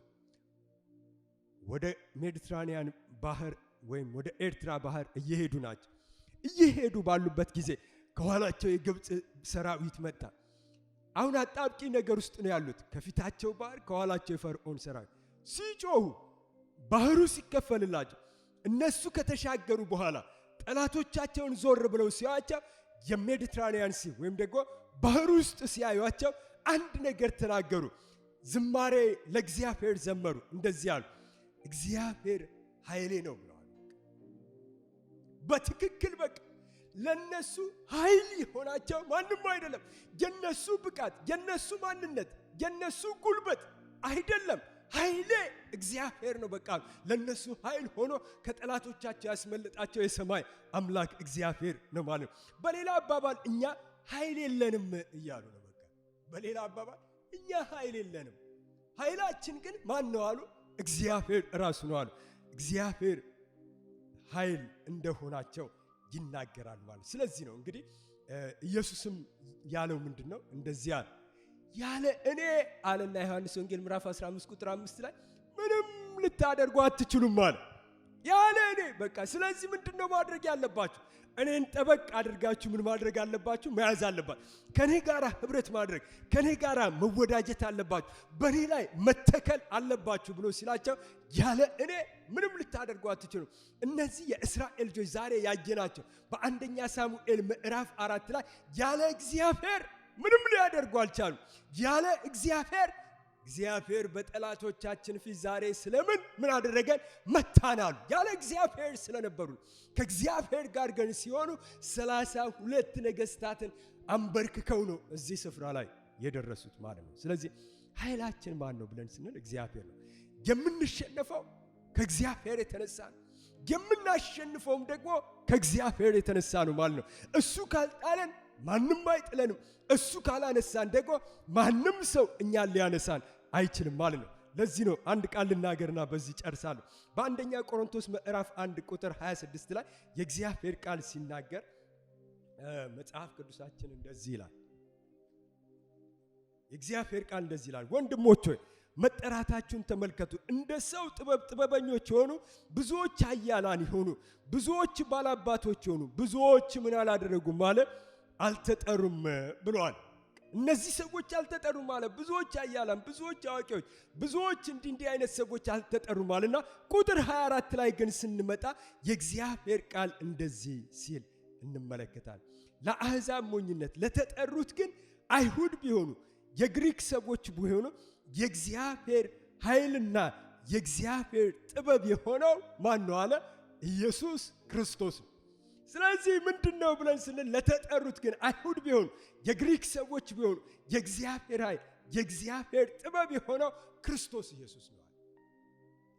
ወደ ሜዲትራኒያን ባህር ወይም ወደ ኤርትራ ባህር እየሄዱ ናቸው። እየሄዱ ባሉበት ጊዜ ከኋላቸው የግብጽ ሰራዊት መጣ። አሁን አጣብቂ ነገር ውስጥ ነው ያሉት። ከፊታቸው ባህር፣ ከኋላቸው የፈርዖን ሰራዊት ሲጮሁ ባህሩ ሲከፈልላቸው እነሱ ከተሻገሩ በኋላ ጠላቶቻቸውን ዞር ብለው ሲያዩአቸው የሜዲትራኒያን ሲ ወይም ደግሞ ባህር ውስጥ ሲያዩአቸው አንድ ነገር ተናገሩ። ዝማሬ ለእግዚአብሔር ዘመሩ። እንደዚህ አሉ፣ እግዚአብሔር ኃይሌ ነው ብለዋል። በትክክል በቃ ለነሱ ኃይል ሆናቸው ማንም አይደለም። የነሱ ብቃት፣ የነሱ ማንነት፣ የነሱ ጉልበት አይደለም። ኃይሌ እግዚአብሔር ነው። በቃ ለነሱ ኃይል ሆኖ ከጠላቶቻቸው ያስመለጣቸው የሰማይ አምላክ እግዚአብሔር ነው ማለት ነው። በሌላ አባባል እኛ ኃይል የለንም እያሉ ነው። በቃ በሌላ አባባል እኛ ኃይል የለንም። ኃይላችን ግን ማን ነው አሉ? እግዚአብሔር ራሱ ነው አሉ። እግዚአብሔር ኃይል እንደሆናቸው ይናገራል ማለት። ስለዚህ ነው እንግዲህ ኢየሱስም ያለው ምንድነው? እንደዚህ አለ፣ ያለ እኔ አለና ዮሐንስ ወንጌል ምዕራፍ 15 ቁጥር 5 ላይ ምንም ልታደርጉ አትችሉም አለ። ያለ እኔ በቃ። ስለዚህ ምንድነው ማድረግ ያለባችሁ? እኔን ጠበቅ አድርጋችሁ ምን ማድረግ አለባችሁ? መያዝ አለባችሁ። ከኔ ጋራ ህብረት ማድረግ፣ ከኔ ጋራ መወዳጀት አለባችሁ፣ በኔ ላይ መተከል አለባችሁ ብሎ ሲላቸው ያለ እኔ ምንም ልታደርጉ አትችሉም። እነዚህ የእስራኤል ልጆች ዛሬ ያየናቸው በአንደኛ ሳሙኤል ምዕራፍ 4 ላይ ያለ እግዚአብሔር ምንም ሊያደርጉ አልቻሉ። ያለ እግዚአብሔር በጠላቶቻችን ፊት ዛሬ ስለምን ምን አደረገን? መታናሉ። ያለ እግዚአብሔር ስለነበሩ። ከእግዚአብሔር ጋር ግን ሲሆኑ 32 ነገስታትን አንበርክከው ነው እዚህ ስፍራ ላይ የደረሱት ማለት ነው። ስለዚህ ኃይላችን ማን ነው ብለን ስንል እግዚአብሔር ነው። የምንሸነፈው ከእግዚአብሔር የተነሳ ነው። የምናሸንፈውም ደግሞ ከእግዚአብሔር የተነሳ ነው ማለት ነው። እሱ ካልጣለን ማንም አይጥለንም። እሱ ካላነሳን ደግሞ ማንም ሰው እኛን ሊያነሳን አይችልም ማለት ነው። ለዚህ ነው አንድ ቃል ልናገርና በዚህ ጨርሳለሁ። በአንደኛ ቆሮንቶስ ምዕራፍ 1 ቁጥር 26 ላይ የእግዚአብሔር ቃል ሲናገር መጽሐፍ ቅዱሳችን እንደዚህ ይላል። የእግዚአብሔር ቃል እንደዚህ ይላል፣ ወንድሞች ሆይ መጠራታችሁን ተመልከቱ። እንደ ሰው ጥበበኞች የሆኑ ብዙዎች ኃያላን የሆኑ ብዙዎች ባላባቶች የሆኑ ብዙዎች ምን አላደረጉም ማለት አልተጠሩም ብለዋል። እነዚህ ሰዎች አልተጠሩም ማለት ብዙዎች ኃያላን፣ ብዙዎች አዋቂዎች፣ ብዙዎች እንዲህ አይነት ሰዎች አልተጠሩም ማለትና ቁጥር 24 ላይ ግን ስንመጣ የእግዚአብሔር ቃል እንደዚህ ሲል እንመለከታለን። ለአሕዛብ ሞኝነት፣ ለተጠሩት ግን አይሁድ ቢሆኑ የግሪክ ሰዎች ቢሆኑ የእግዚአብሔር ኃይልና የእግዚአብሔር ጥበብ የሆነው ማን ነው አለ? ኢየሱስ ክርስቶስ ነው። ስለዚህ ምንድነው ብለን ስንል ለተጠሩት ግን አይሁድ ቢሆኑ የግሪክ ሰዎች ቢሆኑ የእግዚአብሔር ኃይል የእግዚአብሔር ጥበብ የሆነው ክርስቶስ ኢየሱስ ነው።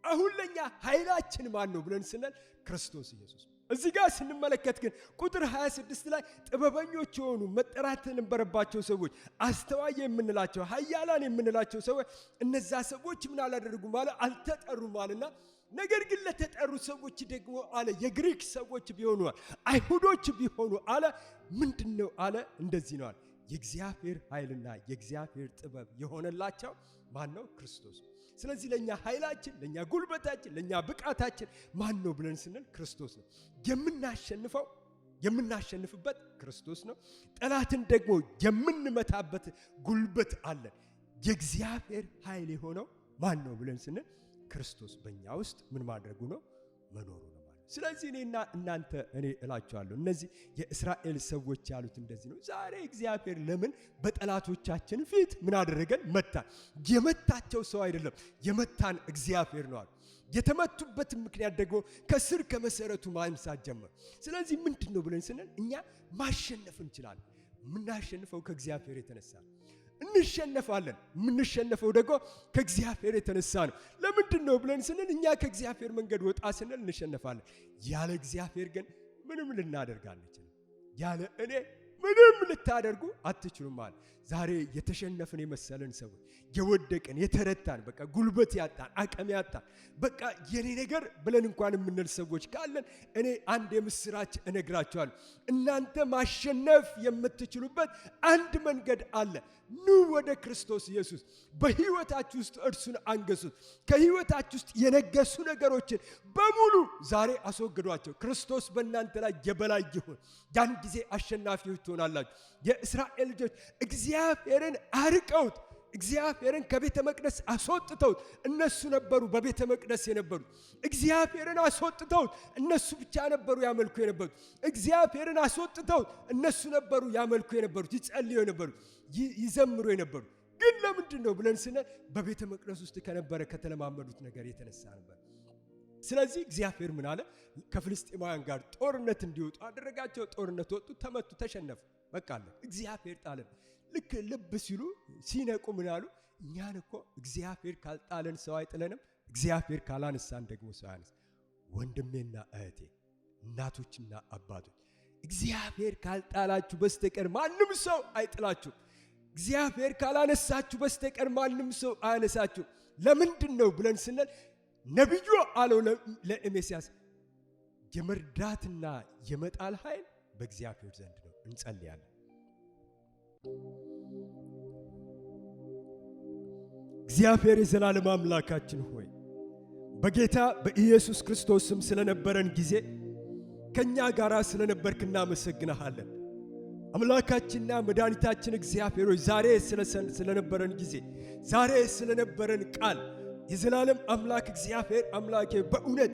አሁን ለኛ ኃይላችን ማን ነው ብለን ስንል ክርስቶስ ኢየሱስ። እዚህ ጋር ስንመለከት ግን ቁጥር 26 ላይ ጥበበኞች የሆኑ መጠራት የነበረባቸው ሰዎች፣ አስተዋይ የምንላቸው ኃያላን የምንላቸው ሰዎች እነዛ ሰዎች ምን አላደረጉ ማለት አልተጠሩም አለና ነገር ግን ለተጠሩ ሰዎች ደግሞ አለ የግሪክ ሰዎች ቢሆኑ አይሁዶች ቢሆኑ አለ ምንድነው አለ እንደዚህ ነው አለ የእግዚአብሔር ኃይልና የእግዚአብሔር ጥበብ የሆነላቸው ማን ነው? ክርስቶስ። ስለዚህ ለኛ ኃይላችን፣ ለኛ ጉልበታችን፣ ለኛ ብቃታችን ማን ነው ብለን ስንል ክርስቶስ ነው። የምናሸንፍበት ክርስቶስ ነው። ጠላትን ደግሞ የምንመታበት ጉልበት አለን። የእግዚአብሔር ኃይል የሆነው ማን ነው ብለን ስንል ክርስቶስ በእኛ ውስጥ ምን ማድረጉ ነው? መኖሩ ነው ማለት። ስለዚህ እኔ እላችኋለሁ እነዚህ የእስራኤል ሰዎች ያሉት እንደዚህ ነው። ዛሬ እግዚአብሔር ለምን በጠላቶቻችን ፊት ምን አደረገን? መታን። የመታቸው ሰው አይደለም፣ የመታን እግዚአብሔር ነው አሉ። የተመቱበት ምክንያት ደግሞ ከስር ከመሰረቱ ማንሳት ጀመረ። ስለዚህ ምንድነው ብለን ስንል እኛ ማሸነፍ እንችላለን። የምናሸንፈው ከእግዚአብሔር የተነሳ ነው። እንሸነፋለን። የምንሸነፈው ደግሞ ከእግዚአብሔር የተነሳ ነው። ለምንድነው ብለን ስንል እኛ ከእግዚአብሔር መንገድ ወጣ ስንል እንሸነፋለን። ያለ እግዚአብሔር ግን ምንም ልናደርግ አንችልም። ያለ እኔ ምንም ልታደርጉ አትችሉም ማለት። ዛሬ የተሸነፍን የመሰለን ሰዎች፣ የወደቅን የተረታን፣ በቃ ጉልበት ያጣን፣ አቅም ያጣን፣ በቃ የኔ ነገር ብለን እንኳን የምንል ሰዎች ካለን እኔ አንድ የምስራች እነግራችኋለሁ። እናንተ ማሸነፍ የምትችሉበት አንድ መንገድ አለ። ኑ ወደ ክርስቶስ ኢየሱስ። በህይወታችሁ ውስጥ እርሱን አንገሱት። ከህይወታችሁ ውስጥ የነገሱ ነገሮችን በሙሉ ዛሬ አስወግዷቸው። ክርስቶስ በእናንተ ላይ የበላይ ይሁን። ያን ጊዜ አሸናፊዎች ትሆናላችሁ። የእስራኤል ልጆች እግዚአብሔርን አርቀውት፣ እግዚአብሔርን ከቤተ መቅደስ አስወጥተውት እነሱ ነበሩ በቤተ መቅደስ የነበሩት። እግዚአብሔርን አስወጥተውት እነሱ ብቻ ነበሩ ያመልኩ የነበሩት። እግዚአብሔርን አስወጥተውት እነሱ ነበሩ ያመልኩ የነበሩት፣ ይጸልዩ የነበሩት፣ ይዘምሩ የነበሩት። ግን ለምንድን ነው ብለን ስንል በቤተ መቅደስ ውስጥ ከተለማመዱት ነገር የተነሳ ነበር። ስለዚህ እግዚአብሔር ምን አለ? ከፍልስጤማውያን ጋር ጦርነት እንዲወጡ አደረጋቸው። ጦርነት ወጡ፣ ተመቱ፣ ተሸነፉ። በቃ አለ። እግዚአብሔር ጣለን። ልክ ልብ ሲሉ ሲነቁ ምን አሉ? እኛን እኮ እግዚአብሔር ካልጣለን ሰው አይጥለንም፣ እግዚአብሔር ካላነሳን ደግሞ ሰው ያነሳ። ወንድሜና እህቴ፣ እናቶችና አባቶች፣ እግዚአብሔር ካልጣላችሁ በስተቀር ማንም ሰው አይጥላችሁ። እግዚአብሔር ካላነሳችሁ በስተቀር ማንም ሰው አያነሳችሁ። ለምንድን ነው ብለን ስንል ነቢዩ አለው ለኤሜስያስ የመርዳትና የመጣል ኃይል በእግዚአብሔር ዘንድ ነው። እንጸልያለን። እግዚአብሔር የዘላለም አምላካችን ሆይ በጌታ በኢየሱስ ክርስቶስ ስም ስለነበረን ጊዜ ከኛ ጋር ስለነበርክ እናመሰግንሃለን። አምላካችንና መድኃኒታችን እግዚአብሔር ሆይ ዛሬ ስለነበረን ጊዜ፣ ዛሬ ስለነበረን ቃል የዘላለም አምላክ እግዚአብሔር አምላኬ በእውነት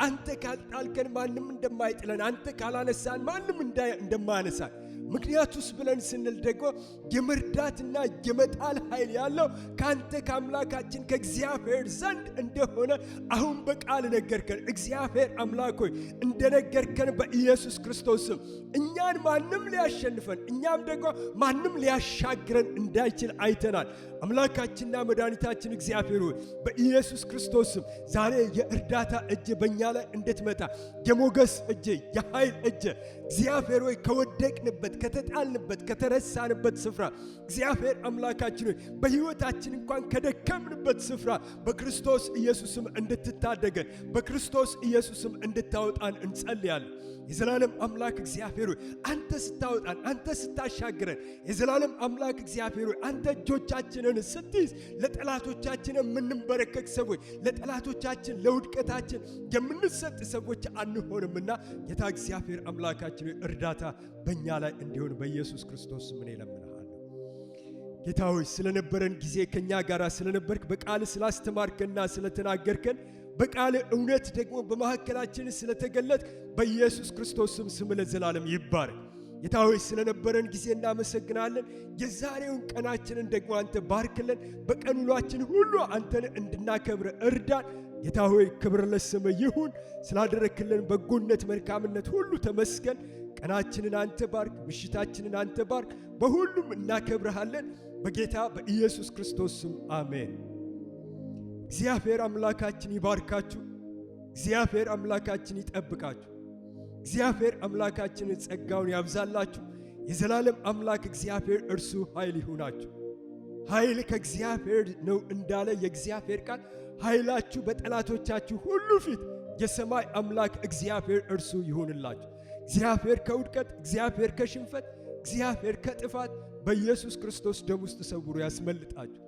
አንተ ካልጣልከን ማንም እንደማይጥለን፣ አንተ ካላነሳን ማንም እንደማያነሳን ምክንያቱስ ብለን ስንል ደግሞ የመርዳትና የመጣል ኃይል ያለው ካንተ ከአምላካችን ከእግዚአብሔር ዘንድ እንደሆነ አሁን በቃል ነገርከን። እግዚአብሔር አምላክ ሆይ እንደነገርከን በኢየሱስ ክርስቶስ ስም እኛን ማንም ሊያሸንፈን እኛም ደግሞ ማንም ሊያሻግረን እንዳይችል አይተናል። አምላካችንና መድኃኒታችን እግዚአብሔር ሆይ በኢየሱስ ክርስቶስ ስም ዛሬ የእርዳታ እጅ በእኛ ላይ እንድትመጣ የሞገስ እጅ፣ የኃይል እጅ እግዚአብሔር ሆይ ከወደቅንበት ከተጣልንበት ከተረሳንበት ስፍራ እግዚአብሔር አምላካችን ሆይ በሕይወታችን እንኳን ከደከምንበት ስፍራ በክርስቶስ ኢየሱስም እንድትታደገን በክርስቶስ ኢየሱስም እንድታወጣን እንጸልያለን። የዘላለም አምላክ እግዚአብሔር ሆይ አንተ ስታወጣን፣ አንተ ስታሻግረን፣ የዘላለም አምላክ እግዚአብሔር ሆይ አንተ እጆቻችንን ስትይዝ ለጠላቶቻችን የምንበረከክ ሰዎች፣ ለጠላቶቻችን ለውድቀታችን የምንሰጥ ሰዎች አንሆንምና ጌታ እግዚአብሔር አምላካችን ሆይ እርዳታ በእኛ ላይ እንዲሆን በኢየሱስ ክርስቶስ ስም እለምንሃለሁ። ጌታ ሆይ ስለነበረን ጊዜ ከኛ ጋር ስለነበርክ በቃል ስላስተማርከንና ስለተናገርከን በቃል እውነት ደግሞ በመካከላችን ስለተገለጥ በኢየሱስ ክርስቶስ ስም ለዘላለም ይባረክ። ጌታ ሆይ ስለነበረን ጊዜ እናመሰግናለን። የዛሬውን ቀናችንን ደግሞ አንተ ባርክልን። በቀን ውሏችን ሁሉ አንተን እንድናከብር እርዳን። ጌታ ሆይ ክብር ለስምህ ይሁን። ስላደረክልን በጎነት መልካምነት ሁሉ ተመስገን። ቀናችንን አንተ ባርክ፣ ምሽታችንን አንተ ባርክ። በሁሉም እናከብረሃለን በጌታ በኢየሱስ ክርስቶስ ስም አሜን። እግዚአብሔር አምላካችን ይባርካችሁ። እግዚአብሔር አምላካችን ይጠብቃችሁ። እግዚአብሔር አምላካችን ጸጋውን ያብዛላችሁ። የዘላለም አምላክ እግዚአብሔር እርሱ ኃይል ይሁናችሁ። ኃይል ከእግዚአብሔር ነው እንዳለ የእግዚአብሔር ቃል ኃይላችሁ በጠላቶቻችሁ ሁሉ ፊት የሰማይ አምላክ እግዚአብሔር እርሱ ይሁንላችሁ። እግዚአብሔር ከውድቀት፣ እግዚአብሔር ከሽንፈት፣ እግዚአብሔር ከጥፋት በኢየሱስ ክርስቶስ ደም ውስጥ ሰውሮ ያስመልጣችሁ።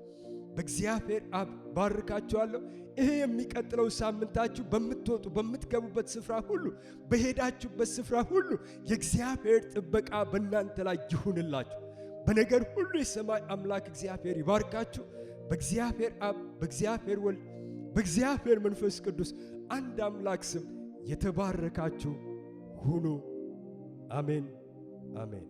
በእግዚአብሔር አብ ባርካችኋለሁ። ይሄ የሚቀጥለው ሳምንታችሁ በምትወጡ በምትገቡበት ስፍራ ሁሉ በሄዳችሁበት ስፍራ ሁሉ የእግዚአብሔር ጥበቃ በእናንተ ላይ ይሁንላችሁ። በነገር ሁሉ የሰማይ አምላክ እግዚአብሔር ይባርካችሁ። በእግዚአብሔር አብ፣ በእግዚአብሔር ወልድ፣ በእግዚአብሔር መንፈስ ቅዱስ አንድ አምላክ ስም የተባረካችሁ ሁኑ። አሜን አሜን።